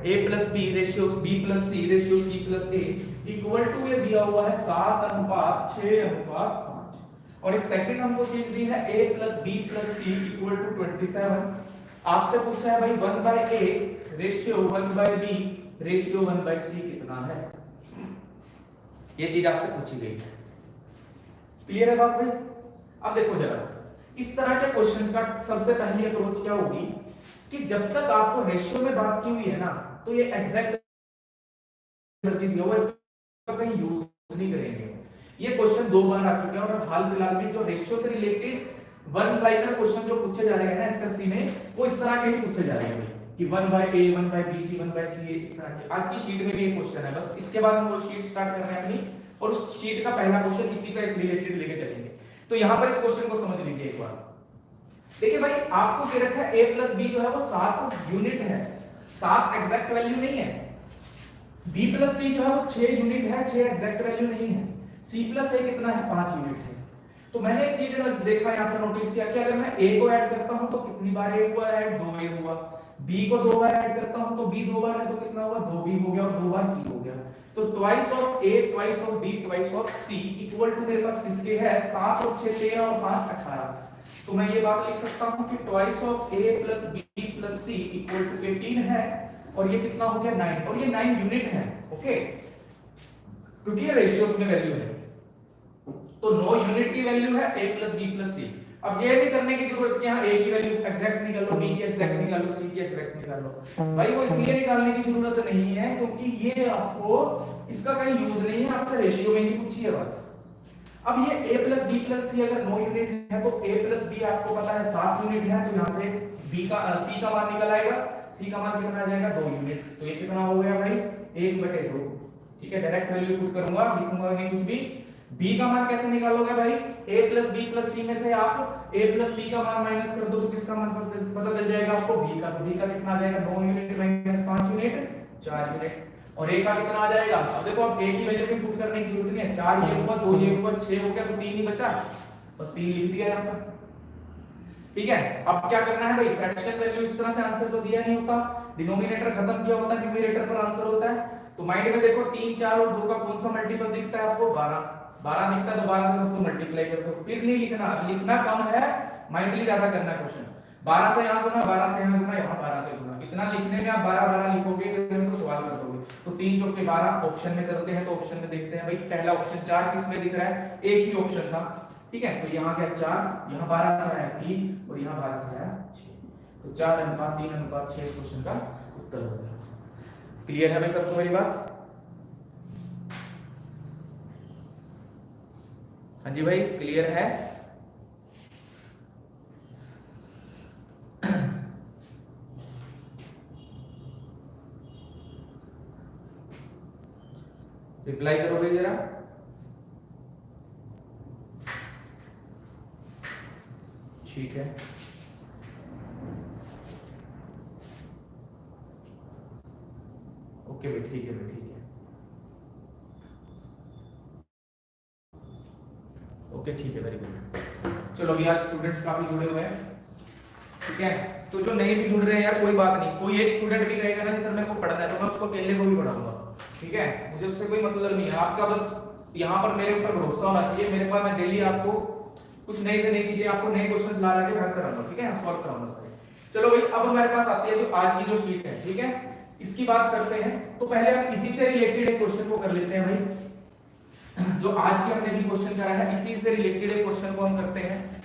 a plus b ratio b plus c ratio c plus a equal to ये दिया हुआ है 7:6:5। और एक सेकंड हमको चीज दी है a plus b plus c equal to 27। आपसे पूछा है भाई 1/a ratio 1/b ratio 1/c कितना है, ये चीज आपसे पूछी गई है। क्लियर है बात भाई? अब देखो जरा इस तरह के क्वेश्चन का सबसे पहली अप्रोच क्या होगी कि जब तक आपको रेशियो में बात की हुई है ना तो ये एग्जैक्ट दिया हुआ इसका कहीं यूज नहीं करेंगे। ये क्वेश्चन 2 बार आ चुके हैं और हाल फिलहाल में जो रेशियो से रिलेटेड वन लाइनर क्वेश्चन जो पूछे जा रहे हैं ना एसएससी में, वो इस तरह के ही पूछे जा रहे हैं कि 1/a 1/b c 1/c इस तरह के। आज की शीट में भी एक क्वेश्चन है, बस इसके बाद हम वो शीट स्टार्ट कर रहे हैं अपनी, और उस शीट का पहला क्वेश्चन इसी का एक रिलेटेड लेके चलेंगे। तो यहां पर इस क्वेश्चन को समझ लीजिए एक बार। देखिए भाई आपको दे रखा है a प्लस b जो है वो 7 यूनिट है, 7 एग्जैक्ट वैल्यू नहीं है। b प्लस c जो है वो 6 यूनिट है, 6 एग्जैक्ट वैल्यू नहीं है। c प्लस a कितना है 5 यूनिट है। तो मैंने एक चीज देखा यहाँ पर नोटिस किया कि अगर मैं a को ऐड करता हूं तो कितनी बार a हुआ ऐड, 2 a हुआ। b को 2 बार ऐड करता हूं तो b 2 बार है तो कितना हुआ 2b हो गया, और 2 बार c हो गया। तो twice of a twice of b twice of c equal to मेरे पास किसके है 7 और 6 13 और 5 18। तो मैं ये बात लिख सकता हूं कि twice of a plus b plus c equal to 18 है, और ये कितना हो गया 9, और ये 9 यूनिट है, ओके, क्योंकि ये रेशियोज में वैल्यू है। तो 9 यूनिट की वैल्यू है a plus b plus c। अब ये नहीं करने की जरूरत कि यहां a की वैल्यू एग्जैक्ट निकालो, b की एग्जैक्ट निकालो, c की एग्जैक्ट निकालो। भाई वो इसलिए निकालने की जरूरत नहीं है क्योंकि ये आपको इसका कहीं यूज नहीं है, आपसे रेशियो में ही पूछी है बात। अब ये a plus b plus c अगर 9 यूनिट है तो a प्लस b आपको पता है 7 यूनिट है, तो यहां से b का c का मान निकल आएगा। c का मान कितना आ जाएगा 2 यूनिट। तो ये कितना हो गया भाई 1/2, ठीक है। डायरेक्ट वैल्यू पुट करूंगा, लिखूंगा नहीं कुछ भी। b का मान कैसे निकालोगे भाई, a plus b plus c में से आप a प्लस c का मान माइनस कर दो तो किसका मान पता चल जाएगा आपको, b का। तो b का कितना आ जाएगा 9 यूनिट माइनस 5 यूनिट 4 यूनिट, और a का कितना आ जाएगा। अब देखो अब a की वैल्यू भी पुट करने की जरूरत नहीं है, 4 ये हुआ 2 ये हुआ 6 हो गया, तो 3 ही बचा, बस 3 लिख दिया यहां पर, ठीक है। अब क्या करना है भाई, फ्रैक्शन वैल्यू इस तरह से आंसर तो दिया नहीं होता, डिनोमिनेटर खत्म किया होता है, न्यूमरेटर पर आंसर होता है। तो माइंड में देखो 3 4 और 2 का कौन सा मल्टीपल दिखता है आपको, 12 दिखता है, तो 12 से सबको मल्टीप्लाई कर दो। फिर नहीं लिखना, लिखना कम है, माइंडली ज्यादा करना क्वेश्चन। 12 से यहां गुना, 12 से यहां गुना, यहां 12 से गुना, इतना लिखने में आप 12 लिखोगे तो सवाल कर दोगे। तो 3 चौके 12, ऑप्शन में चलते हैं तो ऑप्शन में देखते हैं भाई। पहला ऑप्शन 4 किस में दिख रहा है, एक ही ऑप्शन था, ठीक है। तो यहाँ क्या 4, यहाँ 12 से आया 3, और यहाँ 12 से आया 6, तो 4:3:6 क्वेश्चन का उत्तर हो गया। क्लियर है भाई सबको मेरी बात? हाँ जी भाई, क्लियर है? रिप्लाई करो भाई जरा। ठीक है, ओके भाई, ठीक है भाई, ठीक है, ओके, ठीक है, वेरी गुड। चलो अभी आज स्टूडेंट्स काफी जुड़े हुए हैं, ठीक है। तो जो नहीं भी जुड़ रहे हैं यार, कोई बात नहीं, कोई एक स्टूडेंट भी कहेगा ना कि सर मेरे को पढ़ना है, तो मैं उसको अकेले को भी पढ़ाऊंगा, ठीक है। मुझे उससे कोई मतलब नहीं है, आपका बस यहाँ पर मेरे ऊपर भरोसा होना चाहिए। मेरे पास मैं डेली आपको कुछ नई से नई चीजें, आपको नए क्वेश्चंस ला के हल कराऊंगा, ठीक है, सॉल्व कराऊंगा सारे। चलो भाई, अब हमारे पास आती है जो आज की जो शीट है, ठीक है, इसकी बात करते हैं। तो पहले हम इसी से रिलेटेड एक क्वेश्चन को कर लेते हैं भाई। जो आज की हमने भी क्वेश्चन करा है, इसी से रिलेटेड एक क्वेश्चन को हम करते हैं।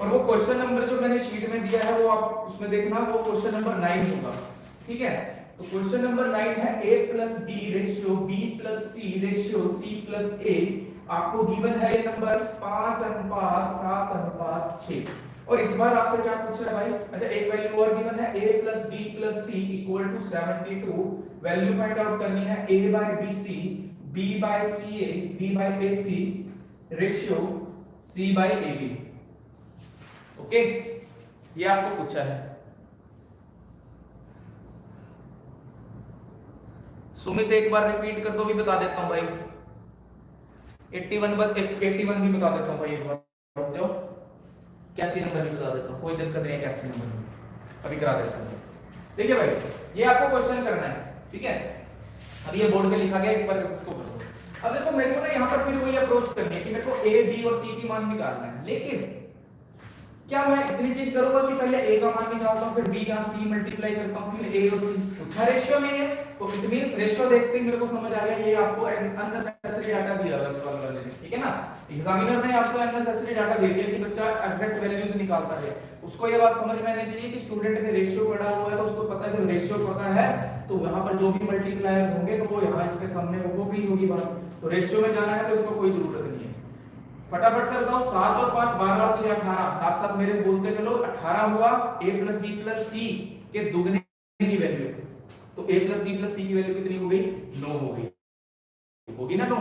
और वो क्वेश्चन नंबर जो मैंने शीट में दिया है, वो आप उसमें देखना, वो क्वेश्चन नंबर 9 होगा, ठीक है। तो क्वेश्चन नंबर 9 है a plus b ratio b plus c ratio c plus a। आपको गिवन है ये नंबर 5:7:6। और इस बार आपसे क्या पूछ रहा है भाई? अच्छा, एक वैल्यू और गिवन है a plus b plus c equal to 72। Value find out करनी है a by bc, b by ca, b by ac ratio c by ab। Okay, ये आपको पूछा है। सुमित एक बार रिपीट कर दो, भी बता देता हूं भाई। 81 भी बता देता हूं भाई, एक बार रुक जाओ। कैसी नंबर भी बता देता हूं, कोई दिक्कत नहीं है, कैसी नंबर अभी करा देता हूं। देखिए भाई, ये आपको क्वेश्चन करना है, ठीक है। अब ये बोर्ड पे लिखा गया, इस पर इसको करो। अब देखो, मेरे को ना यहाँ पर फिर वही अप्रोच करनी है कि मेरे को a b और c की मान निकालना है। लेकिन क्या मैं इतनी चीज करूंगा कि पहले a का मान निकालता हूं, फिर b का c मल्टीप्लाई करता हूं, फिर a और c पूछा रेशियो में है, तो इट मींस रेशियो देखते ही मेरे को समझ आ गया ये आपको अननेसेसरी डाटा दिया हुआ है इस वाले ने, ठीक है ना। एग्जामिनर ने आपको अननेसेसरी डाटा दे दिया कि बच्चा एग्जैक्ट वैल्यूज निकालता है। उसको ये बात समझ में आनी चाहिए कि स्टूडेंट ने रेशियो पढ़ा हुआ है, तो उसको पता है कि रेशियो पता है, तो वहां पर जो भी मल्टीप्लायर्स होंगे तो वो यहाँ इसके सामने हो गई होगी बात। तो रेशियो में जाना है तो इसको कोई जरूरत नहीं है। फटाफट से बताओ, 7 और 5 12 और 6 18, साथ साथ मेरे बोलते चलो। 18 हुआ a plus b plus c के दुगने की वैल्यू, तो a plus b plus c की वैल्यू कितनी हो गई? 9 हो गई, होगी ना 9।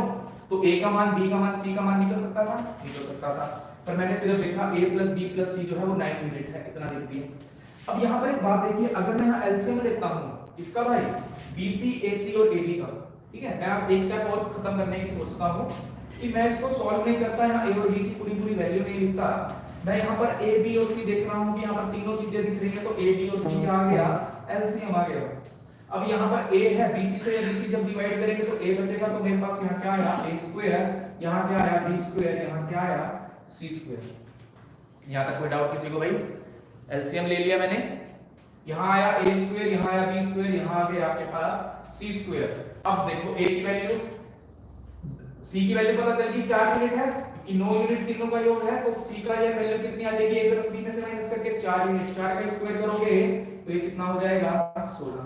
तो a का मान, b का मान, c का मान निकल सकता था? निकल सकता था, पर मैंने सिर्फ लिखा a plus b plus c जो है वो 9 यूनिट है, इतना लिख दिया। अब यहाँ पर एक बात देखिए, अगर मैं यहाँ एलसीएम लेता हूँ इसका भाई, bc ac और ab का, ठीक है। मैं अब एक स्टेप और खत्म करने की सोचता हूँ कि मैं इसको सॉल्व नहीं करता, यहाँ a और b की पूरी पूरी वैल्यू नहीं लिखता। मैं यहाँ पर a b और c देख रहा हूँ कि यहाँ पर तीनों चीजें दिख रही हैं, तो a b और c क्या आ गया? एलसीएम आ गया। अब यहाँ पर a है, bc से bc जब डिवाइड करेंगे तो a बचेगा, तो मेरे पास यहाँ क्या आया? a स्क्वायर, यहाँ क्या आया? b स्क्वायर, यहाँ क्या आया? c square. यहाँ तक कोई डाउट किसी को भाई? एलसीएम ले लिया मैंने, यहाँ आया a स्क्वायर, यहाँ आया b स्क्वायर, यहाँ आ गया आपके पास c स्क्वायर। अब देखो a की वैल्यू, c की वैल्यू पता चल गई 4 यूनिट है, कि 9 यूनिट तीनों का योग है, तो c का ये वैल्यू कितनी आ जाएगी? a प्लस b में से माइनस करके 4 यूनिट, 4 का स्क्वायर करोगे तो ये कितना हो जाएगा? 16।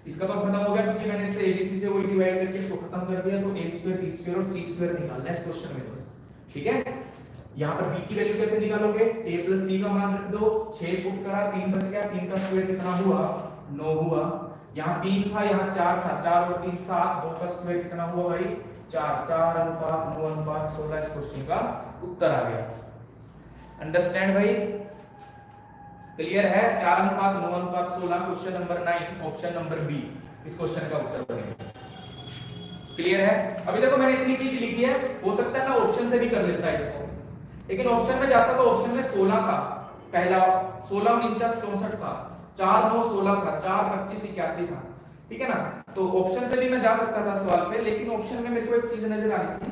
इसका तो खत्म हो गया, क्योंकि मैंने इसे abc से वही डिवाइड करके इसको खत्म कर दिया, तो a स्क्वायर b स्क्वायर और c स्क्वायर निकालना है इस क्वेश्चन में बस, ठीक है। यहाँ पर b की वैल्यू कैसे निकालोगे? a प्लस c का मान रख दो, 6 पुट करा, 3 बच गया, 3 का स्क्वायर कितना हुआ? 9 हुआ। यहाँ 3 था, यहाँ 4 था, 4 और 3 7, 2 का स्क्वायर कितना हुआ भाई? 4, 4 अनुपात 9 अनुपात 16 इस क्वेश्चन का उत्तर आ गया। अंडरस्टैंड भाई? क्लियर है? 4 अनुपात 9 अनुपात 16, question number 9, option number B इस क्वेश्चन का उत्तर बनेगा। क्लियर है? अभी देखो मैंने इतनी चीज लिखी है, हो सकता है ना ऑप्शन से भी कर लेता है इसको, लेकिन ऑप्शन में जाता तो ऑप्शन में 16 था, पहला 16 49 64 था, 4 9 16 था, 4 25 81 था, ठीक है ना। तो ऑप्शन से भी मैं जा सकता था सवाल पे, लेकिन ऑप्शन में मेरे को एक चीज नजर आ रही थी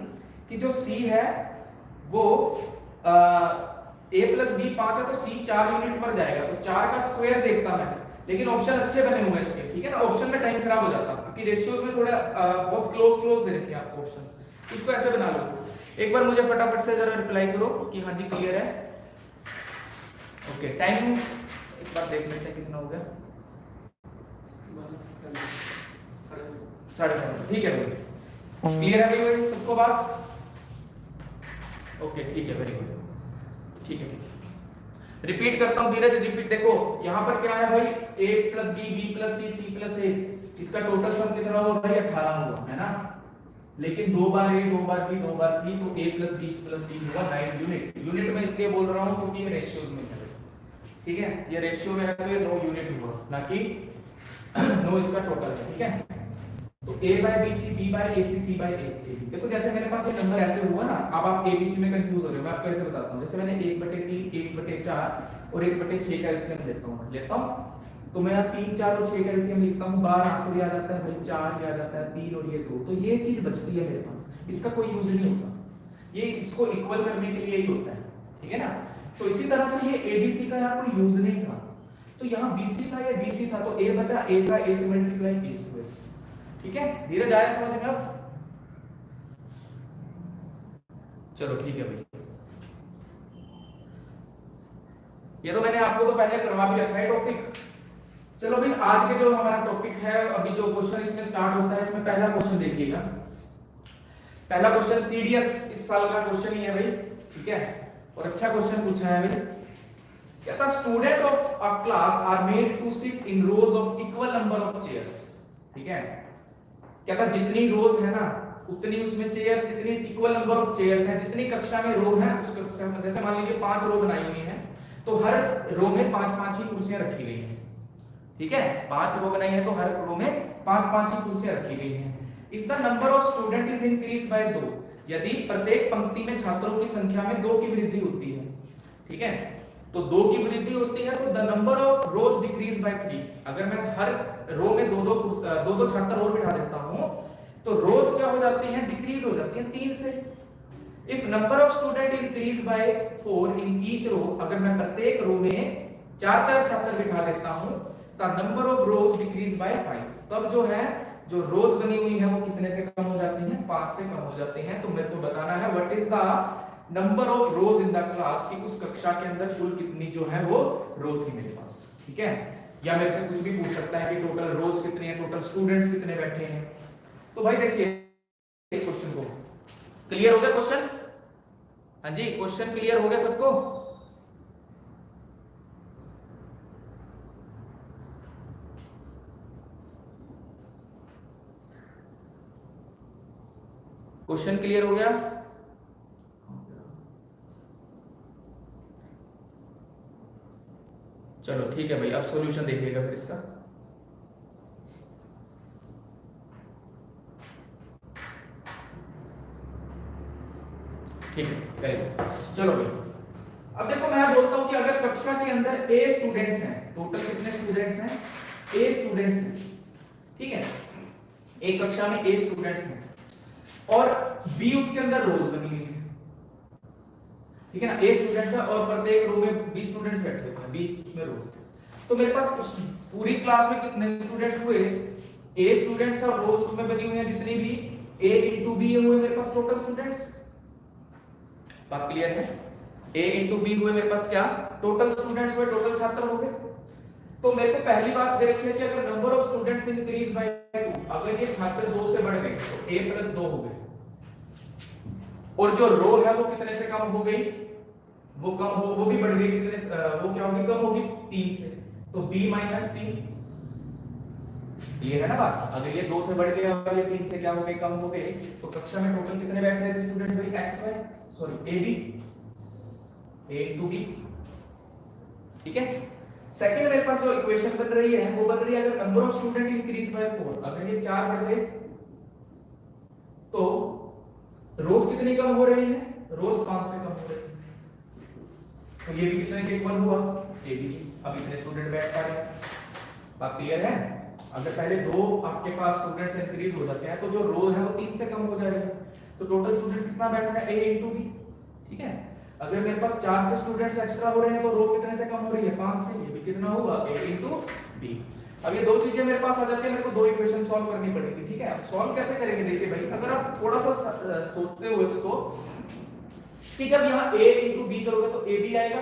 कि जो सी है वो a प्लस b 5 है, तो c 4 यूनिट पर जाएगा, तो 4 का स्क्वायर देखता मैं, लेकिन ऑप्शन अच्छे बने हुए इसके, ठीक है ना। ऑप्शन में टाइम खराब हो जाता, क्योंकि रेशियोज में थोड़ा बहुत क्लोज दे रखे हैं आपको ऑप्शंस, इसको ऐसे बना लो। एक बार मुझे फटाफट से जरा रिप्लाई करो कि हाँ जी क्लियर है। ओके, टाइम एक बार देख लेते हैं कितना हो गया, 5:30, ठीक है भाई। क्लियर है भाई सबको बात? ओके ठीक है, वेरी गुड, ठीक है ठीक है। रिपीट करता हूं धीरज, रिपीट। देखो यहां पर क्या है भाई, a plus B, B plus C, C plus A, इसका टोटल सम कितना हुआ भाई 18 हुआ है ना। लेकिन 2 बार a 2 bar b 2 bar c, तो a plus b plus c हुआ 9 यूनिट। यूनिट में इसलिए बोल रहा हूं क्योंकि ये रेशियोज में है, ठीक है, ये रेशियो में है तो ये 9 यूनिट हुआ, ना कि 9 इसका टोटल है, ठीक है। तो a by B C, b by A C, c by A C. देखो जैसे मेरे पास ये नंबर ऐसे हुआ ना, अब आप abc में कंफ्यूज हो रहे हो, मैं आपको ऐसे बताता हूं। जैसे मैंने 1/3 1/4 और 1/6 का एलसीएम लेता हूं, तो मैं 3 4 और 6 का एलसीएम लिखता हूं, 12 आपको याद आता है भाई, 4 याद आता है, 3 और ये 2, तो ये चीज बचती है मेरे पास, इसका कोई यूज नहीं होता, ये इसको इक्वल करने के लिए ही होता है, ठीक है ना। तो इसी तरह से ये abc का यहाँ कोई यूज नहीं था, तो यहाँ bc था या bc था, तो a बचा, a का a से मल्टीप्लाई a स्क्वायर, ठीक है। धीरज आया समझ में अब? चलो ठीक है भाई, ये तो मैंने आपको तो पहले करवा भी रखा है टॉपिक। चलो भाई आज के जो हमारा टॉपिक है, अभी जो क्वेश्चन इसमें स्टार्ट होता है, इसमें पहला क्वेश्चन देखिएगा। पहला क्वेश्चन सीडीएस इस साल का क्वेश्चन ही है भाई, ठीक है, और अच्छा क्वेश्चन पूछा है भाई। कहता student of a class are made to sit in rows of equal number of chairs, ठीक है। कहता जितनी रोज है ना उतनी उसमें चेयर्स, जितनी इक्वल नंबर ऑफ चेयर्स हैं, जितनी कक्षा में रो है उस कक्षा में, जैसे मान लीजिए 5 रो बनाई हुई है, तो हर रो में 5-5 ही कुर्सियां रखी गई हैं, ठीक है। 5 रो बनाई है तो हर रो में 5-5 ही कुर्सियां रखी गई हैं। If the number of student is increase by 2, यदि प्रत्येक पंक्ति में छात्रों की संख्या में 2 की वृद्धि होती है, ठीक है, तो 2 की वृद्धि होती है, तो the number of rose decrease by 3। अगर मैं हर रो में दो छात्र और बिठा देता हूं, तो रोज क्या हो जाती हैं, डिक्रीज हो जाती हैं 3 से। If number of student increase by 4 in each row, अगर मैं प्रत्येक रो में 4-4 छात्र बिठा देता हूं, तो number of rose decrease by 5, तब जो है जो रोज बनी हुई है वो कितने से कम हो जाती हैं, 5 से कम हो जाती हैं। तो मेरे को बताना है what is the number of rose in the class, की उस कक्षा के अंदर कुल कितनी जो है वो रो थी मेरे पास, ठीक है। या मेरे से कुछ भी पूछ सकता है कि टोटल रोज कितनी है, टोटल स्टूडेंट्स कितने बैठे हैं। तो भाई देखिए इस क्वेश्चन को, क्लियर हो गया क्वेश्चन? हाँ जी, क्वेश्चन क्लियर हो गया सबको? क्वेश्चन क्लियर हो गया? चलो ठीक है भाई, अब सॉल्यूशन देखिएगा फिर इसका। ठीक है, चलो भाई अब देखो मैं बोलता हूं कि अगर कक्षा के अंदर a स्टूडेंट्स हैं, टोटल कितने स्टूडेंट्स हैं, a स्टूडेंट्स हैं, ठीक है, एक कक्षा में a स्टूडेंट्स हैं और b उसके अंदर रोज बनी हुई है, ठीक है ना। a स्टूडेंट्स है और प्रत्येक रो में b स्टूडेंट्स बैठे हुए हैं, 20 उसमें रोज है। तो मेरे पास उस पूरी क्लास में कितने स्टूडेंट हुए, a स्टूडेंट्स और रोज उसमें बनी हुई है जितनी भी, a into b हुए मेरे पास टोटल स्टूडेंट्स। बात क्लियर है? a into b हुए मेरे पास क्या, टोटल स्टूडेंट्स हुए, टोटल छात्र हो गए। तो मेरे को पहली बात दे रखी है कि अगर number of students increase by 2, अगर ये छात्र 2 से बढ़ गए तो a प्लस 2 हो गए, और जो रो है वो कितने से कम हो गई, वो भी बढ़ गई, कितने वो क्या होगी, कम होगी 3 से, तो b माइनस 3। ये है ना बात, अगर ये 2 से बढ़ गए और ये 3 से क्या हो गए, कम हो गए, तो कक्षा में टोटल कितने बैठ रहे थे स्टूडेंट भाई, a into b, ठीक है। सेकंड मेरे पास जो इक्वेशन बन रही है वो बन रही है अगर number of student increase by 4, अगर ये 4 बढ़ गए तो रोज कितनी कम हो रही है, रोज 5 से कम हो रही है, तो ये भी कितने के इक्वल हुआ, ये भी। अब इतने स्टूडेंट बैठ पा रहे हैं, बात क्लियर है? अगर पहले 2 आपके पास स्टूडेंट्स इंक्रीज हो जाते हैं तो जो रो है वो 3 से कम हो जा रही है, तो टोटल स्टूडेंट कितना बैठ रहा है, a into b, ठीक है। अगर मेरे पास 4 से स्टूडेंट्स एक्स्ट्रा हो रहे हैं तो रो कितने से कम हो रही है, 5 से, ये भी कितना हुआ, a into b। अब ये दो चीजें मेरे पास आ जाती है, मेरे को 2 इक्वेशन सॉल्व करनी पड़ेगी, ठीक है। अब सॉल्व कैसे करेंगे, देखिए भाई अगर आप थोड़ा सा सोचते हो इसको कि जब यहाँ a into b करोगे तो a भी आएगा,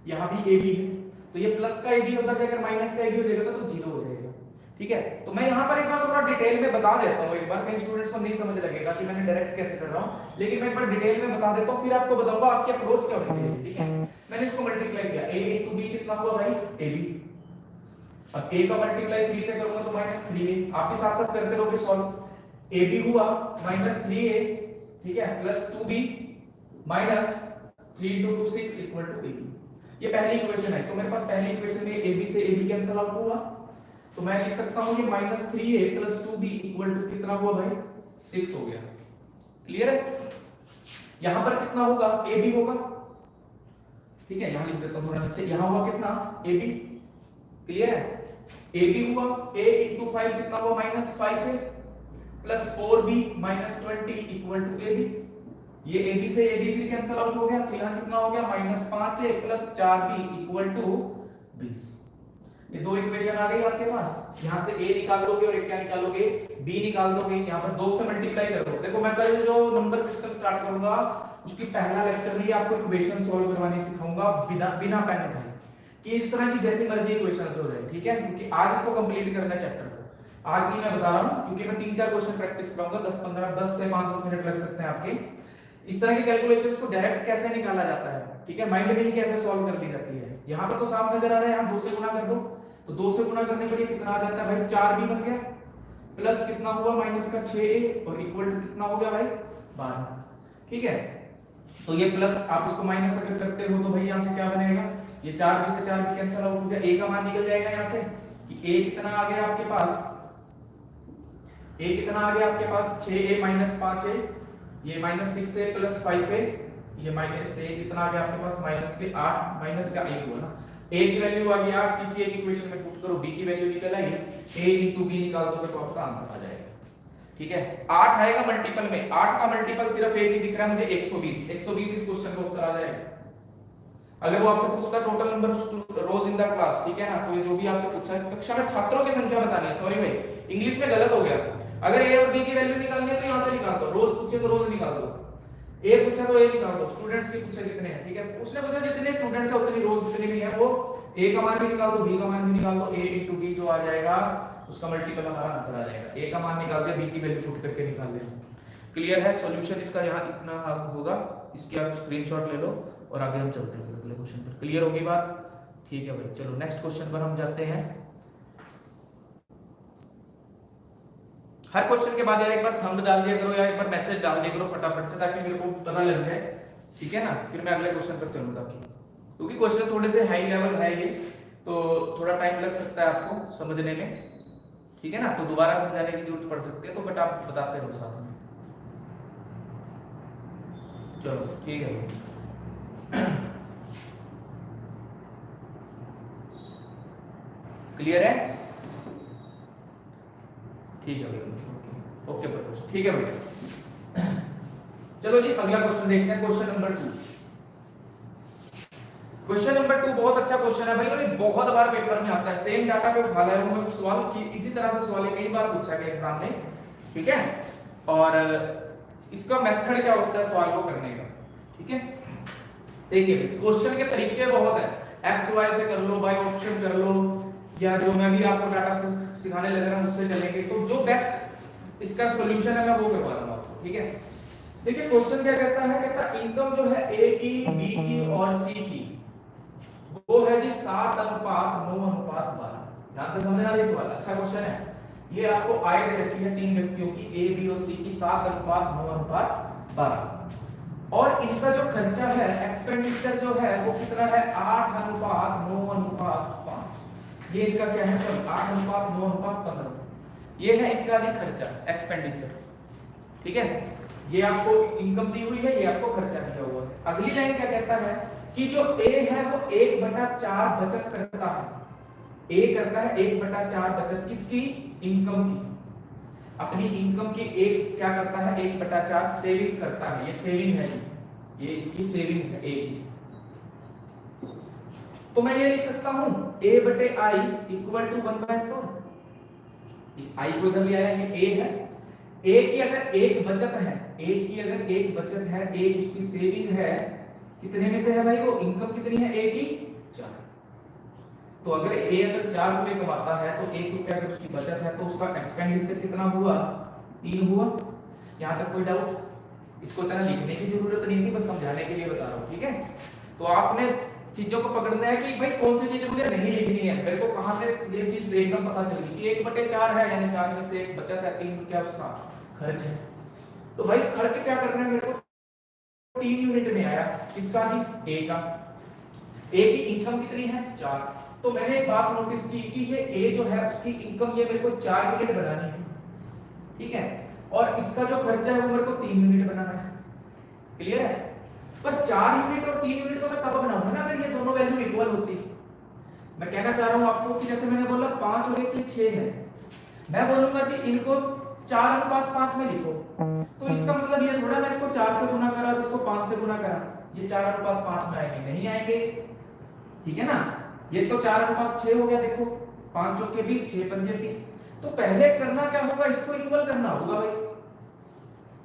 यहाँ भी a भी है, तो ये प्लस का a भी होता जाएगा, माइनस का a भी हो जाएगा तो 0 हो जाएगा। ठीक है। तो मैं यहाँ पर एक बार थोड़ा डिटेल में बता देता हूँ, एक बार कई स्टूडेंट्स को नहीं समझ लगेगा कि मैंने डायरेक्ट कैसे कर रहा हूँ, लेकिन मैं एक बार डिटेल में बता देता हूँ, फिर आपको बताऊंगा आपकी अप्रोच क्या होनी चाहिए। ठीक है, मैंने इसको मल्टीप्लाई किया, a into b कितना हुआ भाई ab, अब a का मल्टीप्लाई 3 से करूंगा तो -3a, आपके साथ साथ करते रहोगे सॉल्व। ab हुआ -3a, ठीक है, plus 2b minus 3 into 2 6 equal to ab। ये पहली इक्वेशन है, तो मेरे पास पहली इक्वेशन में ab से ab कैंसिल आउट हुआ, तो मैं लिख सकता हूं ये -3a + 2b इक्वल टू कितना हुआ भाई 6 हो गया। क्लियर है? यहां पर कितना होगा ab होगा, ठीक है, यहां लिख देता हूं थोड़ा नीचे, यहां हुआ कितना ab। क्लियर है? ab हुआ a * 5 कितना हुआ -5a + 4b - 20 equal to ab। ये ab से ab फिर कैंसिल आउट हो गया, तो यहां कितना हो गया -5a + 4b इक्वल टू 20। ये दो इक्वेशन आ गई आपके पास, यहां से a निकाल दोगे और एक क्या निकालोगे b निकाल दोगे, यहां पर 2 से मल्टीप्लाई कर दो। देखो मैं कल जो नंबर सिस्टम स्टार्ट करूंगा उसकी पहला लेक्चर में ही आपको इक्वेशन सॉल्व करवानी सिखाऊंगा बिना पेन उठाए, कि इस तरह की जैसी मर्जी इक्वेशंस हो जाए। ठीक है, क्योंकि आज इसको कंप्लीट करना है चैप्टर को, आज नहीं मैं बता रहा हूं, क्योंकि मैं 3-4 क्वेश्चन प्रैक्टिस कराऊंगा, 10 से 5-10 मिनट लग सकते हैं आपके। इस तरह की कैलकुलेशंस को डायरेक्ट कैसे निकाला जाता है, ठीक है, माइंड में ही कैसे सॉल्व कर ली जाती है। यहां पर तो साफ नजर आ रहा है, यहां 2 से गुणा कर दो, तो 2 से गुणा करने पर ये कितना आ जाता है भाई 4b बन गया, प्लस कितना हुआ -6a और इक्वल टू कितना हो गया भाई 12। ठीक है, तो ये प्लस आप इसको माइनस अगर करते हो तो भाई यहां से क्या बनेगा, ये 4b से 4b कैंसिल आउट हो गया, a का मान निकल जाएगा यहां से कि a कितना आ गया आपके पास, a कितना आ गया आपके पास 6a - 5a, ये -6a + 5a, ये -a कितना आ गया आपके पास -8 माइनस का 1 हुआ ना, a की वैल्यू आ गई 8, किसी एक इक्वेशन में पुट करो b की वैल्यू निकल आई, a * b निकाल दो तो आपका आंसर आ जाएगा। ठीक है, 8 आएगा मल्टीपल में, 8 का मल्टीपल सिर्फ एक ही दिख रहा है मुझे 120 इस क्वेश्चन का उत्तर आ जाएगा। अगर वो आपसे पूछता total number rows in the class, ठीक है ना, तो ये जो भी आपसे पूछा है कक्षा में छात्रों की संख्या बतानी है, सॉरी भाई इंग्लिश में गलत हो गया, अगर a और b की वैल्यू निकालनी है तो यहां से निकाल दो, रोज पूछे तो रोज निकाल दो, a पूछा तो a निकाल दो, स्टूडेंट्स की पूछे कितने हैं, ठीक है, उसने पूछा जितने स्टूडेंट्स है उतनी रोज जितने भी हैं वो a का मान भी निकाल दो, b का मान भी निकाल दो, a * b जो आ जाएगा उसका मल्टीपल हमारा आंसर आ जाएगा, a का मान निकाल दे, b की वैल्यू पुट करके निकाल लेना। क्लियर है? सॉल्यूशन इसका यहाँ इतना होगा, इसकी आप स्क्रीनशॉट ले लो और आगे हम चलते हैं अगले क्वेश्चन पर। क्लियर होगी बात? ठीक है भाई, चलो नेक्स्ट क्वेश्चन पर हम जाते हैं। हर क्वेश्चन के बाद यार एक बार थंब डाल दिया करो या एक बार मैसेज डाल दिया करो फटाफट से, ताकि मेरे को पता लग जाए, ठीक है ना, फिर मैं अगले क्वेश्चन पर चलूँ, ताकि क्योंकि क्वेश्चन थोड़े से हाई लेवल है ये, तो थोड़ा टाइम लग सकता है आपको समझने में, ठीक है ना, तो दोबारा समझाने की जरूरत पड़ सकती है, तो बट आप बताते रहो साथ में। चलो ठीक है, क्लियर है? ठीक है भाई, ओके प्रकाश, ठीक है भाई। चलो जी अगला क्वेश्चन देखते हैं, क्वेश्चन नंबर 2। क्वेश्चन नंबर 2 बहुत अच्छा क्वेश्चन है भाई, और ये बहुत बार पेपर में आता है, सेम डाटा पे उठा लाया हूं मैं सवाल कि इसी तरह से सवाल कई बार पूछा गया एग्जाम में, ठीक है, और इसका मेथड क्या होता है सवाल को करने का, ठीक है। देखिए क्वेश्चन के तरीके बहुत है, एक्स वाई से कर लो, बाय ऑप्शन कर लो, या जो मैं भी आपको डाटा सिखाने लग रहा हूं उससे चलेंगे, तो जो बेस्ट इसका सॉल्यूशन है मैं वो करवा रहा हूं आपको, ठीक है। देखिए क्वेश्चन क्या कहता है, कहता इनकम जो है ए की, बी की और सी की वो है जी 7:9:12। ध्यान से समझना ये सवाल अच्छा क्वेश्चन है। ये आपको आय दे रखी है 3 व्यक्तियों की, ए बी और सी की 7:9:12, और इनका जो खर्चा है एक्सपेंडिचर जो है वो कितना है 8:9:5। ये इनका क्या है, सॉरी 8:9:15, ये है इनका भी खर्चा एक्सपेंडिचर, ठीक है। ये आपको इनकम दी हुई है, ये आपको खर्चा दिया हुआ है। अगली लाइन क्या कहता है कि जो ए है वो 1/4 बचत करता है, ए करता है 1/4 बचत किसकी, इनकम की, अपनी इनकम की एक क्या करता है 1/4 सेविंग करता है, ये सेविंग है, ये इसकी सेविंग है ए की। तो मैं ये लिख सकता हूं a/i = 1/4, इस i को इधर ले आया, ये a है, a की अगर एक बचत है, a की अगर एक बचत है, एक उसकी सेविंग है, कितने में से है भाई वो, इनकम कितनी है a की 4, तो तो अगर ए अगर 4 रुपए कमाता है तो 1 रुपया अगर उसकी बचत है तो उसका एक्सपेंडिचर कितना हुआ, 3 हुआ। यहाँ तक कोई डाउट? इसको इतना लिखने की जरूरत नहीं थी, बस समझाने के लिए बता रहा हूँ, ठीक है। तो आपने चीजों को पकड़ना है कि भाई कौन सी चीज मुझे नहीं लिखनी है, मेरे को कहां से ये चीज एकदम पता चल गई कि 1/4 है, यानी 4 में से 1 बचत है, 3 क्या उसका खर्च है। तो भाई खर्च क्या करना है मेरे को, 3 यूनिट में आया, किसका जी, ए का। ए की इनकम कितनी है, 4। तो मैंने एक बात नोटिस की कि ये ए जो है उसकी इनकम ये मेरे को 4 यूनिट बनानी है, ठीक है, और इसका जो खर्चा है वो मेरे को 3 यूनिट बनाना है। क्लियर है? पर 4 यूनिट और 3 यूनिट तो मैं तब बनाऊंगा ना अगर ये दोनों वैल्यू इक्वल होती। मैं कहना चाह रहा हूं आपको कि जैसे मैंने बोला 5 और 1 की 6 है, मैं बोलूंगा जी इनको 4:5 में लिखो, तो इसका मतलब ये थोड़ा मैं इसको 4 से गुना करा और इसको 5 से गुना करा, ये 4:5 में आएंगे, नहीं आएंगे, ठीक है ना। ये तो 4:6 हो गया, देखो 5 चौके 20, 6 पंजे 30। तो पहले करना क्या होगा, इसको इक्वल करना होगा भाई।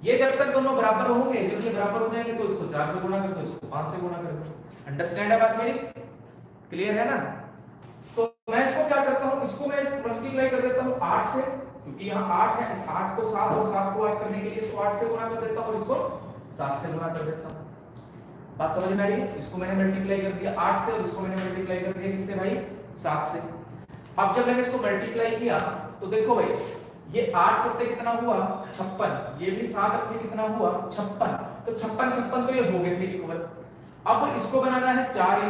ये जब तक दोनों बराबर होंगे, जब ये बराबर हो जाएंगे तो इसको 4 से गुणा कर दो, इसको 5 से गुणा कर दो। अंडरस्टैंड है बात मेरी? क्लियर है ना? तो मैं इसको क्या करता हूं, इसको मैं इसको मल्टीप्लाई कर देता हूं 8 से, क्योंकि यहाँ 8 है, इस 8 को 7 और 7 को 8 करने के लिए इसको 8 से गुणा कर देता हूं और इसको 7 से गुणा कर देता हूं। बात समझ में आ रही है? इसको मैंने मल्टीप्लाई कर दिया 8 से और इसको मैंने मल्टीप्लाई कर दिया किससे भाई, 7 से। अब जब मैंने इसको मल्टीप्लाई किया तो देखो भाई ये 8 सत्ते कितना हुआ, 56, ये भी 7 अट्ठे कितना हुआ, 56। तो 56 तो ये हो गए थे इक्वल। अब इसको बनाना है 4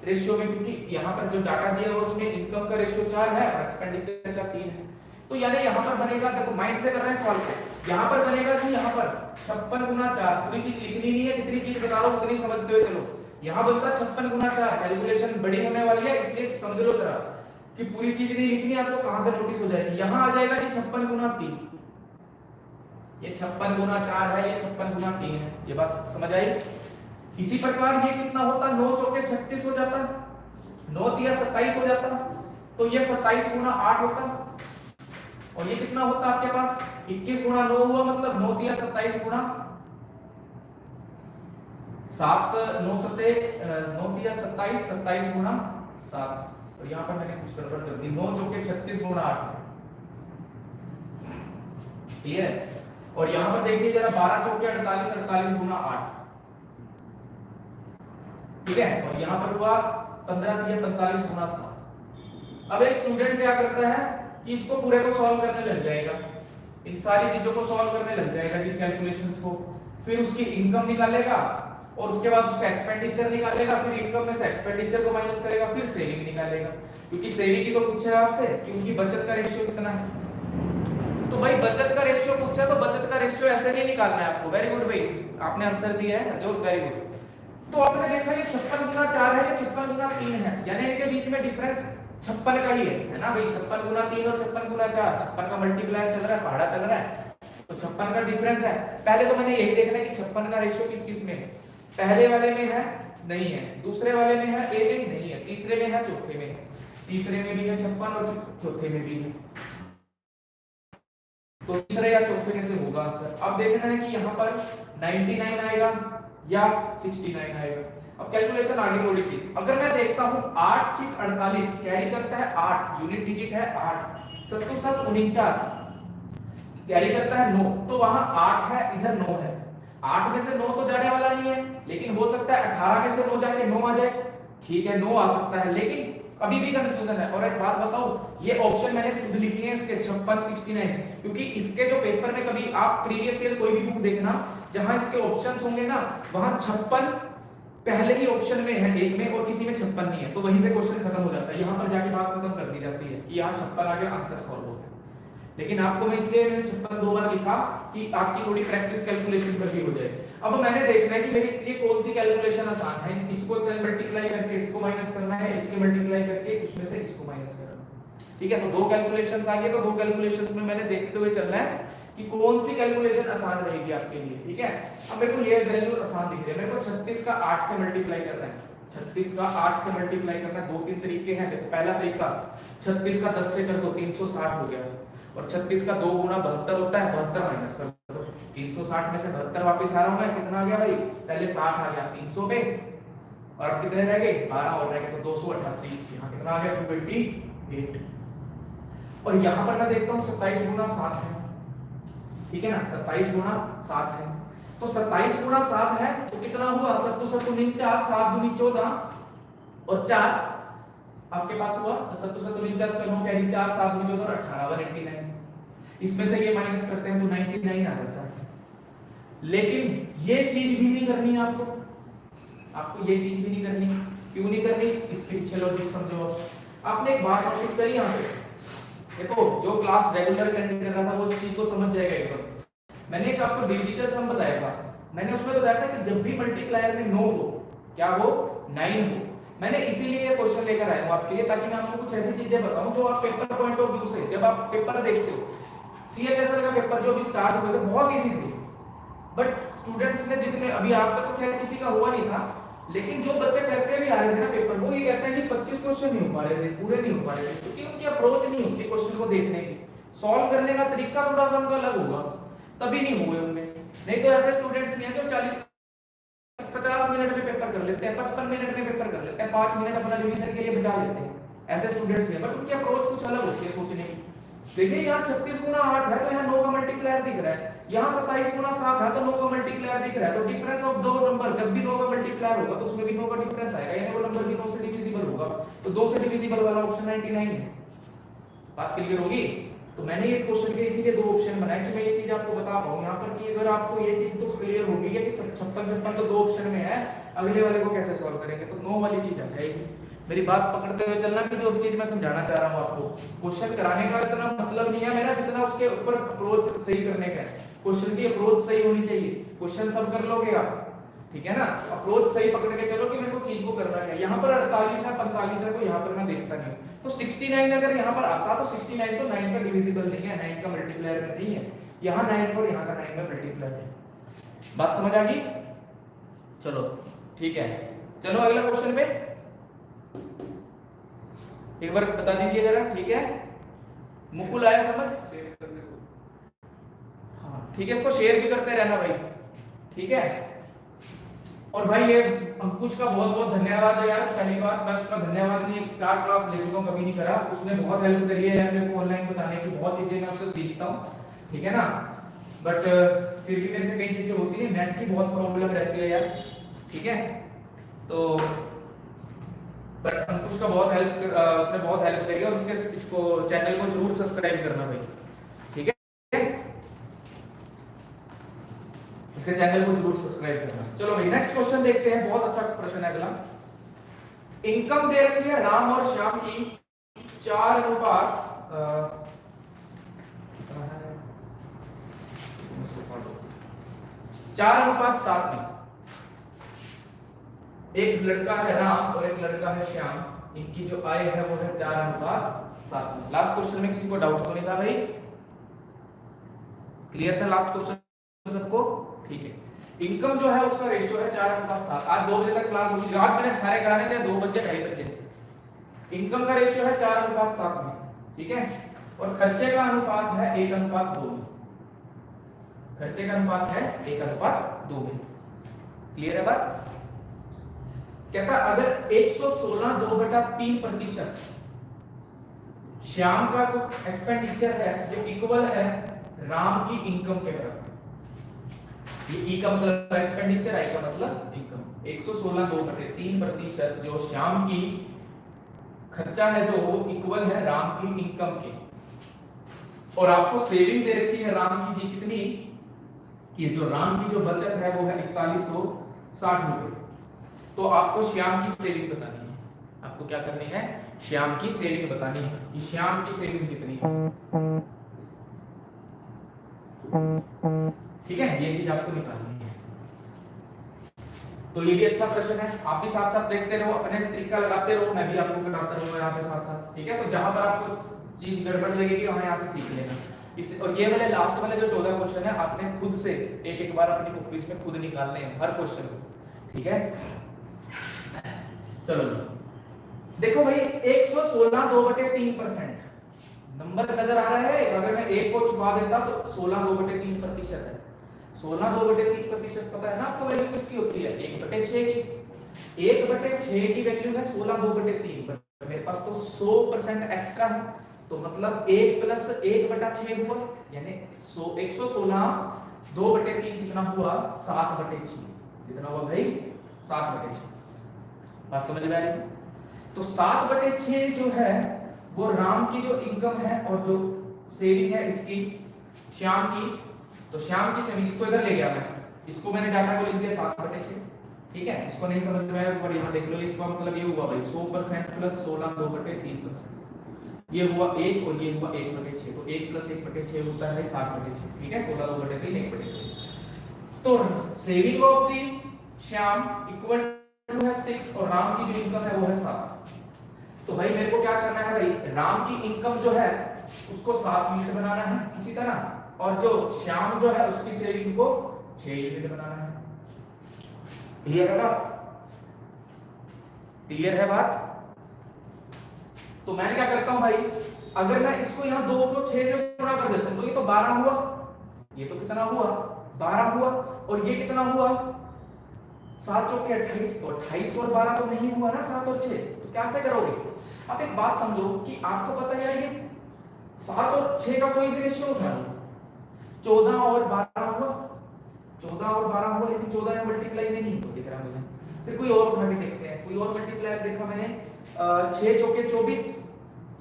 रेशियो में, क्योंकि यहाँ पर जो डाटा दिया है उसमें इनकम का रेशियो 4 है और एक्सपेंडिचर का 3 है। तो यानी यहाँ पर बनेगा, देखो माइंड से कर रहे हैं सॉल्व को, यहाँ पर बनेगा कि यहाँ पर 56 गुना 4, पूरी चीज लिखनी नहीं है, जितनी चीज बता रहा हूँ उतनी समझते हुए चलो। यहाँ बनता 56 गुना 4, कैलकुलेशन बड़ी होने वाली है इसलिए समझ लो जरा कि पूरी चीज नहीं लिखनी है आपको, कहां से नोटिस हो जाएगी। यहां आ जाएगा जी 56 गुना 3, ये 56 गुना 4 है, ये 56 गुना 3 है, ये बात समझ आई। इसी प्रकार ये कितना होता, 9 चौके 36 हो जाता, 9 तिया 27 हो जाता, तो ये 27 गुना 8 होता, और ये कितना होता आपके पास 21 गुना 9 हुआ, मतलब 9 तिया 27 गुना 7, 9 सत्ते 9 तिया 27, 27 गुना 7। तो यहाँ पर मैंने कुछ गड़बड़ कर दी, 9 चौके 36 गुना 8, ठीक है। और यहाँ पर देखिए जरा 12 चौके 48, 48 गुना 8, ठीक है। और यहाँ पर हुआ 15 तिया 45 गुना 7। अब एक स्टूडेंट क्या करता है कि इसको पूरे को सॉल्व करने लग जाएगा, इन सारी चीजों को सॉल्व करने लग जाएगा जी, कैलकुलेशंस को, फिर उसकी इनकम निकालेगा और उसके बाद उसका एक्सपेंडिचर निकालेगा, फिर इनकम में से एक्सपेंडिचर को माइनस करेगा, फिर सेविंग निकालेगा, क्योंकि सेविंग की तो पूछा है आपसे कि उनकी बचत का रेशियो कितना है। तो भाई बचत का रेशियो पूछा है तो बचत का रेशियो ऐसे नहीं निकालना है आपको। वेरी गुड भाई, आपने आंसर दिया है जो, वेरी गुड। तो आपने देखा ये 56 गुना 4 है, ये 56 गुना 3 है, यानी इनके बीच में डिफरेंस 56 का ही है ना भाई। 56 गुना 3 और 56 गुना 4, 56 का मल्टीप्लायर चल रहा है, पहाड़ा चल रहा है, तो 56 का डिफरेंस है। पहले तो मैंने यही देखना है कि 56 का रेशियो किस किस में है, पहले वाले में है नहीं है, दूसरे वाले में है ए में नहीं है, तीसरे में है चौथे में है, तीसरे में भी है 56 और चौथे में भी है, तो तीसरे या चौथे में से होगा आंसर। अब देखना है कि यहाँ पर 99 आएगा या 69 आएगा। अब कैलकुलेशन आगे थोड़ी सी, अगर मैं देखता हूँ 8 6 48 कैरी करता है 8, यूनिट डिजिट है 8, 7 7 49 कैरी करता है 9, तो वहां 8 है इधर 9 है, 8 में से 9 तो जाने वाला नहीं है, लेकिन हो सकता है 18 में से 9 जाके 9 आ जाए, ठीक है 9 आ सकता है, लेकिन अभी भी कंफ्यूजन है। और एक बात बताओ, ये ऑप्शन मैंने खुद लिखे हैं इसके 56 69, क्योंकि इसके जो पेपर में कभी आप प्रीवियस ईयर कोई भी बुक देखना जहां इसके ऑप्शंस होंगे ना, वहां 56 पहले ही ऑप्शन में है एक में और किसी में 56 नहीं है, तो वहीं से क्वेश्चन खत्म हो जाता है, यहां पर जाके बात खत्म कर दी जाती है कि यहां 56 आ गया, आंसर सॉल्व हो गया। लेकिन आपको मैं इसलिए मैंने 56 दो बार लिखा कि आपकी थोड़ी प्रैक्टिस कैलकुलेशन पर भी हो जाए। अब मैंने देखना है कि मेरे लिए कौन सी कैलकुलेशन आसान है, इसको चल मल्टीप्लाई करके इसको माइनस करना है, इसके मल्टीप्लाई करके उसमें से इसको माइनस करना है, ठीक है। तो दो कैलकुलेशंस आ गए, तो दो कैलकुलेशंस में मैंने देखते हुए चलना है कि कौन सी कैलकुलेशन आसान रहेगी आपके लिए, ठीक है। अब मेरे को ये वैल्यू आसान दिख रही है, मेरे को 36 का 8 से मल्टीप्लाई करना है, 36 का 8 से मल्टीप्लाई करना है। दो तीन तरीके हैं, देखो पहला तरीका 36 का 10 से कर दो 360 हो गया, और 36 का 2 गुना 72 होता है, 72 माइनस कर दो, 360 में से 72 वापस आ रहा हूं मैं, कितना आ गया भाई, पहले 60 आ गया 300 पे, और अब कितने रह गए 12 और रह गए, तो 288। यहाँ कितना आ गया 288। और यहाँ पर मैं देखता हूँ 27 गुना 7 है, ठीक है ना, 27 गुना 7 है, तो 27 गुना 7 है तो कितना हुआ 7 7 49, 7 दूनी 14 और 4 आपके पास हुआ 7 7 49 का 9 कैरी 4 7 दूनी 14 और 18 189। इसमें से ये माइनस करते हैं तो 99 आ जाता है। लेकिन ये चीज भी नहीं करनी है आपको, आपको ये चीज भी नहीं करनी। क्यों नहीं करनी, इसके पीछे लॉजिक समझो। आपने एक बात नोटिस करी यहाँ पे, देखो जो क्लास रेगुलर अटेंड कर रहा था वो इस चीज को समझ जाएगा एक बार। मैंने एक आपको डिजिटल सम बताया था, मैंने उसमें बताया था कि जब भी मल्टीप्लायर में 9 हो, क्या हो 9 हो, मैंने इसीलिए ये क्वेश्चन लेकर आया हूं आपके लिए, ताकि मैं आपको कुछ ऐसी चीजें बताऊं जो आप पेपर पॉइंट ऑफ व्यू से, जब आप पेपर देखते हो, सीएचएसएल का पेपर जो भी स्टार्ट हुए थे बहुत इजी थे, बट स्टूडेंट्स ने जितने, अभी आप तक तो खैर किसी का हुआ नहीं था, लेकिन जो बच्चे करते भी आ रहे थे ना पेपर, वो ये कहते हैं कि 25 क्वेश्चन नहीं हो पा रहे थे, पूरे नहीं हो पा रहे थे, क्योंकि उनकी अप्रोच नहीं होती क्वेश्चन को देखने की, सॉल्व करने का तरीका थोड़ा सा उनका अलग होगा, तभी नहीं हुए होंगे। नहीं तो ऐसे स्टूडेंट्स नहीं है जो 40-50 मिनट में पेपर कर लेते हैं, 55 मिनट में पेपर कर लेते हैं, 5 मिनट अपना रिवीजन के लिए बचा लेते हैं, ऐसे स्टूडेंट्स नहीं है, बट उनकी अप्रोच कुछ अलग होती है सोचने की। देखिए यहाँ 36 गुना 8 है तो यहाँ 9 का मल्टीप्लायर दिख रहा है, यहाँ 27 गुना 7 है तो 9 का मल्टीप्लायर दिख रहा है, तो डिफरेंस ऑफ दो नंबर, जब भी 9 का मल्टीप्लायर होगा तो उसमें भी 9 का डिफरेंस आएगा, यानी वो नंबर भी 9 से डिविजिबल होगा, तो 2 से डिविजिबल वाला ऑप्शन 99 है। बात क्लियर होगी? तो मैंने इस क्वेश्चन के इसीलिए दो ऑप्शन बनाए कि मैं ये चीज आपको बता पाऊं यहाँ पर कि अगर आपको ये चीज तो क्लियर होगी कि 56 तो दो ऑप्शन में है, अगले वाले को कैसे सॉल्व करेंगे, तो 9 वाली चीज आ जाएगी। मेरी बात पकड़ते हुए चलना कि जो भी चीज मैं समझाना चाह रहा हूँ आपको, क्वेश्चन कराने का इतना मतलब नहीं है मेरा जितना उसके ऊपर अप्रोच सही करने का है। क्वेश्चन की अप्रोच सही होनी चाहिए, क्वेश्चन सब कर लोगे आप, ठीक है ना, अप्रोच सही पकड़ के चलो कि मेरे को चीज को करना है। यहाँ पर 48 है 45 है तो यहाँ पर मैं देखता नहीं हूँ, तो 69 अगर यहाँ पर आता तो 69 तो 9 का डिविजिबल नहीं है, 9 का मल्टीप्लायर में नहीं है, यहाँ 9 और यहाँ का 9 का मल्टीप्लायर है। बात समझ आ गई? चलो ठीक है, चलो अगला क्वेश्चन पे एक बार बता दीजिए जरा, ठीक है? मुकुल आया समझ? हाँ ठीक है, इसको शेयर भी करते रहना भाई, ठीक है? और भाई ये अंकुश का बहुत बहुत धन्यवाद है यार, पहली बार मैं उसका धन्यवाद नहीं 4 क्लास ले चुका हूं, कभी नहीं करा, उसने बहुत हेल्प करी है यार मेरे को ऑनलाइन बताने की, बहुत चीजें मैं उससे सीखता हूं, ठीक है ना, बट फिर भी मेरे से कई चीजें होती नहीं, नेट की बहुत प्रॉब्लम रहती है यार, ठीक है? तो बट अंकुश का बहुत हेल्प, उसने बहुत हेल्प करी और उसके इसको चैनल को जरूर सब्सक्राइब करना भाई, ठीक है? इसके चैनल को जरूर सब्सक्राइब करना। चलो भाई नेक्स्ट क्वेश्चन देखते हैं, बहुत अच्छा प्रश्न है अगला। इनकम दे रखी है राम और श्याम की 4:7 में, एक लड़का है राम और एक लड़का है श्याम, इनकी जो आय है वो है 4:7 में। लास्ट क्वेश्चन में किसी को डाउट तो नहीं था भाई? क्लियर था लास्ट क्वेश्चन सबको? ठीक है, इनकम जो है उसका रेशियो है 4:7। आज 2 बजे तक क्लास होगी, आज मैंने सारे कराने थे 2 बजे 2:30 बजे। इनकम का रेशियो है 4:7 में, ठीक है? और खर्चे का अनुपात है 1:2 में, खर्चे का अनुपात है 1:2 में। क्लियर है बात? कहता अगर 116 2/3% श्याम का जो एक्सपेंडिचर है वो इक्वल है राम की इनकम के बराबर, ये ई का मतलब एक्सपेंडिचर, आई का मतलब इनकम, 116 2/3% जो श्याम की खर्चा है जो वो इक्वल है राम की इनकम के, और आपको सेविंग दे रखी है राम की जी कितनी, कि जो राम की जो बचत है वो है 4160 रुपए, तो आपको श्याम की सेविंग बतानी है। आपको क्या करनी है? श्याम की सेविंग बतानी है कि श्याम की सेविंग कितनी है, ठीक है? ये चीज आपको निकालनी है। तो ये भी अच्छा प्रश्न है, आप भी साथ साथ देखते रहो, अपने तरीका लगाते रहो, मैं भी आपको बताता रहूंगा यहाँ पे साथ साथ, ठीक है? तो जहां पर आपको चीज गड़बड़ लगेगी वहां यहाँ से सीख लेना। इस और ये वाले लास्ट वाले जो 14 क्वेश्चन है आपने खुद से एक बार अपनी कॉपीज में खुद निकालने हैं हर क्वेश्चन को, ठीक है? चलो जी देखो भाई 116 2/3% नंबर नजर आ रहा है, अगर मैं 1 को छुपा देता तो 16 2/3% है। 16 2/3% पता है ना आपको वैल्यू किसकी होती है? 1/6 की। 1/6 की वैल्यू है 16 2/3, मेरे पास तो 100% एक्स्ट्रा है, तो मतलब 1 प्लस 1/6 हुआ, यानी 116 2/3 कितना हुआ 7/6, कितना हुआ भाई 7/6। बात समझ में आ रही? तो 7/6 जो है वो राम की जो इनकम है और जो सेविंग है इसकी श्याम की, तो श्याम की सेविंग, इसको इधर ले गया मैं, इसको मैंने डाटा को लिख दिया 7/6, ठीक है। इसको नहीं समझ में आया ऊपर यहां देख लो, इसका मतलब ये हुआ भाई 100% प्लस 16 2/3%, ये हुआ 1 और ये हुआ 1/6, तो 1 प्लस 1/6 होता है 7/6, ठीक है। 16 2/3 1/6, तो saving of the Shyam equal to है 6 और राम की जो इनकम है वो है 7। तो भाई मेरे को क्या करना है भाई, राम की इनकम जो है उसको 7 यूनिट बनाना है इसी तरह, और जो श्याम जो है उसकी सेविंग को 6 यूनिट बनाना है। क्लियर है बात? क्लियर है बात? तो मैं क्या करता हूं भाई, अगर मैं इसको यहां 2 को 6 से गुणा कर देता हूं तो ये तो 12 हुआ, ये तो कितना हुआ 12 हुआ, और ये कितना हुआ 7 चौके 28, और 28 और 12 तो नहीं हुआ ना 7 और 6, तो कैसे करोगे? आप एक बात समझो कि आपको पता है ये 7 और 6 का कोई रेशियो था, 14 और 12 हुआ, 14 और 12 हुआ, लेकिन 14 यहां मल्टीप्लाई में नहीं दिख रहा मुझे। फिर कोई और उठा के देखते हैं, कोई और मल्टीप्लायर देखा मैंने, 6 चौके 24,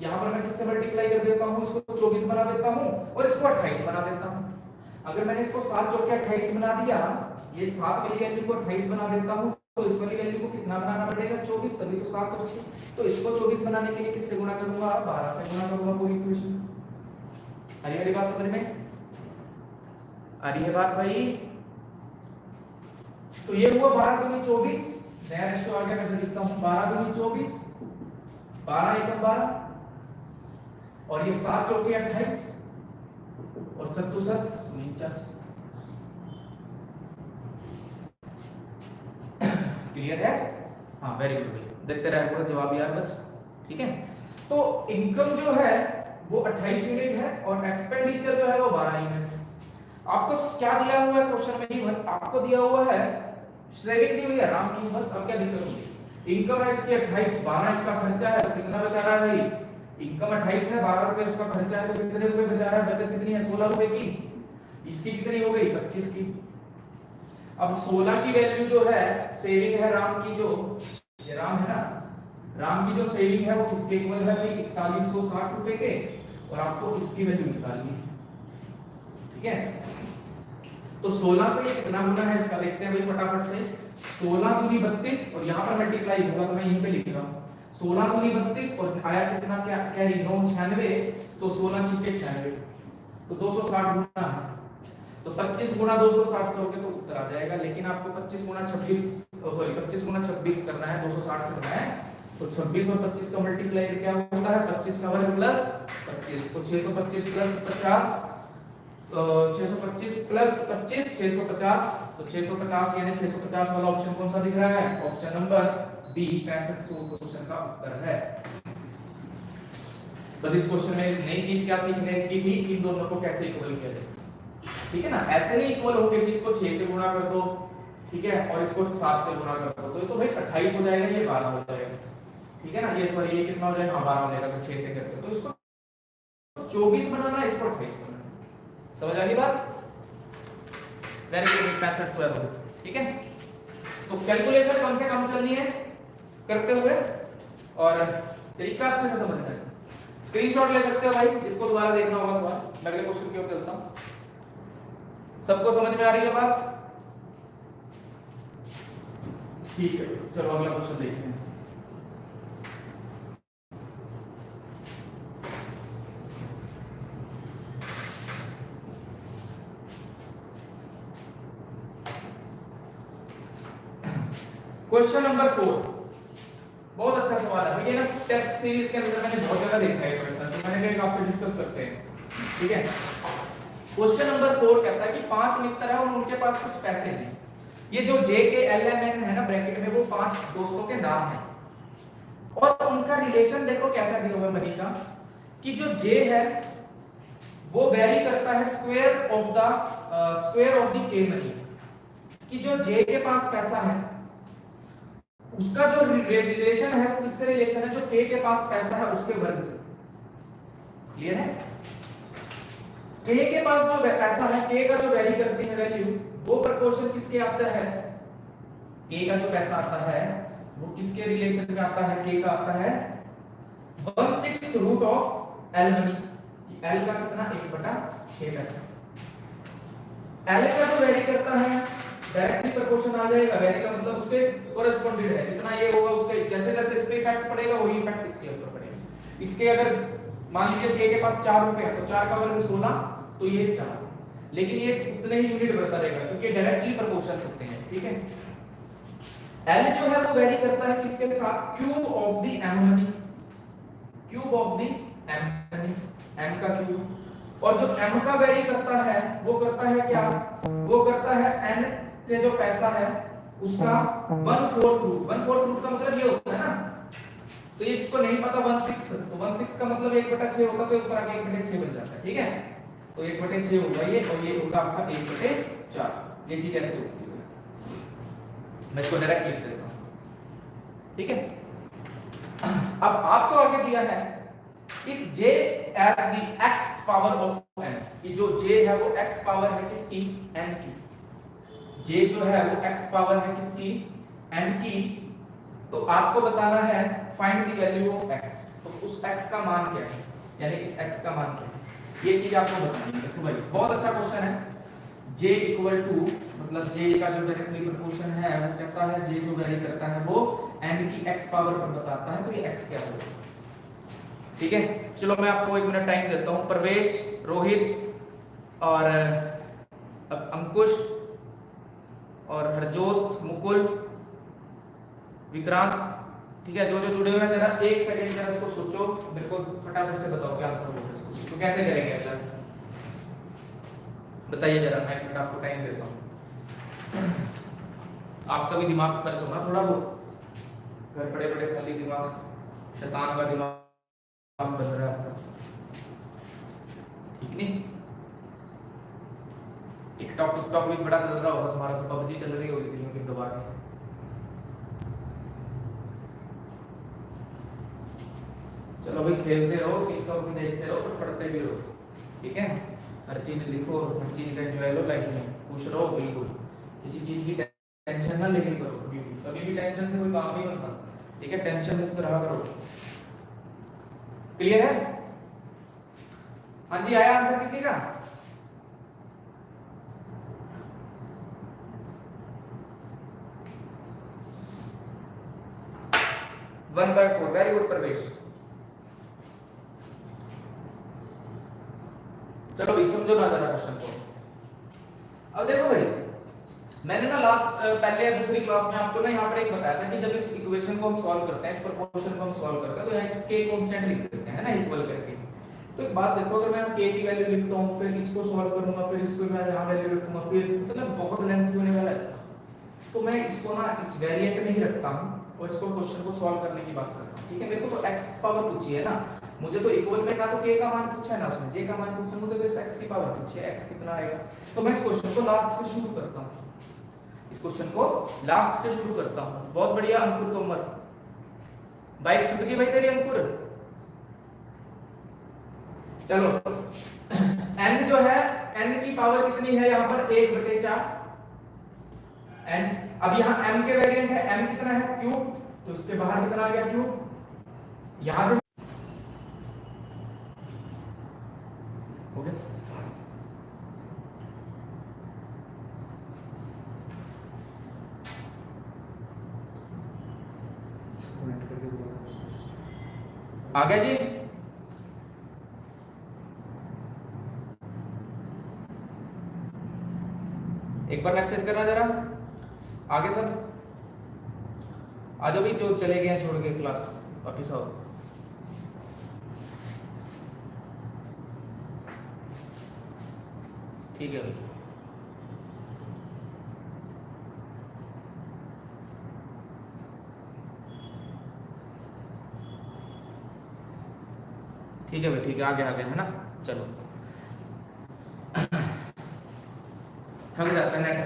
यहां पर मैं किससे मल्टीप्लाई कर देता हूं, इसको 24 बना देता हूं और इसको 28 बना देता हूं। अगर मैंने इसको 7 चौके 28 बना दिया, ये 7 वाली वैल्यू को 28 बना देता हूं, तो इस वाली वैल्यू को कितना बनाना पड़ेगा 24, तभी तो 7 और 6, तो इसको 24 बनाने के लिए किससे गुणा करूंगा 12 से गुणा करूंगा पूरी इक्वेशन। आ रही है बात समझ में? आ रही है बात भाई? तो ये हुआ 12 दूनी 24, नया रेशियो आ गया, मैं लिखता हूं 12 दूनी 24, 12 एकम 12, और ये 7 चौके 28 और 7 49। क्लियर है? हाँ वेरी गुड भाई, देखते रहे पूरा जवाब यार बस, ठीक है। तो इनकम जो है वो 28 यूनिट है और एक्सपेंडिचर जो है वो 12 यूनिट है। आपको क्या दिया हुआ है क्वेश्चन में, ही आपको दिया हुआ है सेविंग दी हुई है राम की, बस अब क्या दिक्कत होगी, इनकम है इसकी 28, 12 इसका खर्चा है, तो कितना बचा रहा है भाई, इनकम 28 है, 12 रुपए इसका खर्चा है, तो कितने रुपए बचा रहा है, बचत कितनी है 16 रुपए की, इसकी कितनी हो गई 25 की। अब 16 की वैल्यू जो है सेविंग है राम की, जो ये राम है ना, राम की जो सेविंग है वो किसके इक्वल है भाई 4160 रुपए के, और आपको इसकी वैल्यू निकालनी है, ठीक है। तो 16 से ये कितना गुना है इसका देखते हैं भाई फटाफट से, 16 दूनी 32 और यहाँ पर मल्टीप्लाई होगा तो मैं यहीं पे लिख रहा हूँ, 16 दूनी 32 और आया कितना, क्या कैरी 9 96, तो 16 छिके 96, तो 260 गुना है, तो 25 गुना 260 करोगे तो उत्तर आ जाएगा, लेकिन आपको 25 गुना 26 सॉरी 25 गुना 26 करना है, 260 करना है, तो 26 और 25 का मल्टीप्लाई क्या होता है 25 का वर्ग प्लस 25, तो 625 प्लस 50, 625 प्लस 25 650, तो 650 यानी 650 वाला ऑप्शन कौन सा दिख रहा है, ऑप्शन नंबर बी 6500 क्वेश्चन का उत्तर है। बस इस क्वेश्चन में नई चीज क्या सीखने की थी, इन दोनों को कैसे इक्वल किया जाए, ठीक है ना। ऐसे नहीं इक्वल होंगे कि इसको 6 से गुणा कर दो, ठीक है, और इसको 7 से गुणा कर दो, तो ये तो भाई 28 हो जाएगा, ये 12 हो जाएगा, ठीक है ना, ये सॉरी ये कितना हो जाएगा 12 हो जाएगा, तो 6 से करते, तो इसको 24 बनाना, इसको 28 बनाना, समझ आ गई बात? वेरी गुड, 65 स्क्वायर हो गया, ठीक है। तो कैलकुलेशन कम से कम चलनी है करते हुए, और तरीका अच्छे से समझना है, स्क्रीनशॉट ले सकते हो भाई, इसको दोबारा देखना होगा सवाल, मैं अगले क्वेश्चन की ओर चलता हूं। सबको समझ में आ रही है बात? ठीक है, चलो अगला क्वेश्चन देखते हैं। क्वेश्चन नंबर 4 बहुत अच्छा सवाल है, ये ना टेस्ट सीरीज के अंदर मैंने बहुत जगह देखा है क्वेश्चन, तो मैंने कहा आपसे डिस्कस करते हैं, ठीक है। क्वेश्चन नंबर 4 कहता है कि 5 मित्र हैं और उनके पास कुछ पैसे हैं, ये जो जे के एल एम एन है ना ब्रैकेट में, वो 5 दोस्तों के नाम हैं, और उनका रिलेशन देखो कैसा दिया हुआ है मनी का, कि जो जे है वो वेरी करता है स्क्वायर ऑफ द के मनी, कि जो जे के पास पैसा है उसका जो रिलेशन है वो किससे रिलेशन है, जो k के पास पैसा है उसके वर्ग से। क्लियर है? k के पास जो पैसा है, k का जो वेरी करती है वैल्यू, वो प्रोपोर्शन किसके आता है, k का जो पैसा आता है वो किसके रिलेशन में आता है, k का आता है 1/6 root of l money. l का कितना 1/6 पैसा। l का जो वेरी करता है डायरेक्टली प्रोपोर्शन आ जाएगा, वेरी का मतलब उसके कोरेस्पोंडेड है, जितना ये होगा उसके जैसे जैसे इस पे इफेक्ट पड़ेगा वही इफेक्ट इसके ऊपर पड़ेगा। इसके अगर मान लीजिए k के पास 4 रुपए है तो 4 का वर्ग 16, तो ये 4, लेकिन ये उतने ही यूनिट बढ़ता रहेगा क्योंकि डायरेक्टली प्रोपोर्शन होते हैं। ठीक है? l जो है वो वेरी करता है किसके साथ, cube of the m money, cube of the m money, m का क्यूब। और जो m का वेरी करता है वो करता है क्या, वो करता है n के जो पैसा है उसका 1/4 रूट। 1/4 रूट का मतलब ये होता है ना, तो ये जिसको नहीं पता 1/6, तो 1/6 का मतलब 1/6 होता तो ऊपर आके 1/6 बन जाता है। ठीक है? तो 1/6 होगा ये, और ये होगा आपका 1/4। ये चीज ऐसे होती है, मैं इसको डायरेक्ट लिख देता हूं। ठीक है? अब आपको आगे दिया है if j as the x power of n, कि जो j है वो x पावर है किसकी, n की। j जो है वो x पावर है किसकी, n की। तो आपको बताना है find the value of x, तो उस x का मान क्या है, यानी इस x का मान क्या है, ये चीज आपको बतानी है। तो भाई बहुत अच्छा क्वेश्चन है। j इक्वल टू मतलब j का जो डायरेक्टली प्रोपोर्शन है वो कहता है, j जो वैरी करता है वो n की x पावर पर बताता है, तो ये x क्या होगा। ठीक है? चलो मैं आपको 1 मिनट टाइम देता हूं। प्रवेश, रोहित और अंकुश और हरजोत, मुकुल, विक्रांत, ठीक है, जो जो जुड़े हुए हैं जरा 1 सेकंड जरा इसको सोचो, मेरे को फटाफट से बताओ क्या आंसर होगा इसको। तो कैसे करेंगे अगला स्टेप बताइए जरा, मैं 1 मिनट आपको टाइम देता हूं। आपका भी दिमाग खर्च होना थोड़ा बहुत, घर पड़े पड़े खाली दिमाग, शैतान का दिमाग बन रहा है आपका। ठीक नहीं? टिकटॉक भी बड़ा चल रहा होगा तुम्हारा, तो पबजी चल रही होगी कहीं कहीं दबा के। चलो भाई खेलते रहो, टिकटॉक भी देखते रहो, पर पढ़ते भी रहो। ठीक है? हर चीज लिखो, हर चीज का एंजॉय लो लाइफ में, खुश रहो बिल्कुल, किसी चीज की टेंशन ना लेके करो कभी भी। कभी भी टेंशन से कोई काम नहीं बनता। ठीक है? टेंशन मुक्त रहा करो। क्लियर है? हाँ जी, आया आंसर किसी का? One by 4। वेरी गुड प्रवेश। चलो भाई समझो ना जरा क्वेश्चन को। अब देखो भाई, मैंने ना पहले या दूसरी क्लास में आपको ना यहाँ पर एक बताया था कि जब इस इक्वेशन को हम सॉल्व करते हैं, इस प्रोपोर्शन को हम सॉल्व करते हैं, तो यहाँ k कांस्टेंट लिख देते हैं ना, इक्वल करके। तो एक बात देखो, अगर मैं k की वैल्यू लिखता हूँ, फिर इसको सॉल्व करूंगा, फिर इसको मैं यहाँ वैल्यू रखूंगा, फिर मतलब बहुत लेंथी होने वाला है इसका। तो मैं इसको ना इस वेरिएंट में ही रखता हूँ और इसको क्वेश्चन को सॉल्व करने की बात करता हूँ। ठीक है? मेरे को तो x पावर पूछी है ना, मुझे तो इक्वल में ना तो k का मान पूछा है ना उसने, j का मान पूछा, मुझे तो इस x की पावर पूछी है, x कितना आएगा। तो मैं इस क्वेश्चन को लास्ट से शुरू करता हूँ, इस क्वेश्चन को लास्ट से शुरू करता हूँ। बहुत बढ़िया अंकुर तोमर, बाइक छूट गई भाई तेरी अंकुर। चलो n जो है, n की पावर कितनी है यहाँ पर, 1/4 n। अब यहाँ m के वेरिएंट है, m कितना है, क्यूब, तो इसके बाहर कितना आ गया, क्यूब। यहां से हो गया। आ गया जी? एक बार मैसेज करना जरा आगे सब। आ जाओ भाई, जो चले गए छोड़ के क्लास, वापिस आओ। ठीक है भाई। ठीक है भाई, ठीक है, आगे है ना। चलो थक जाता है नेट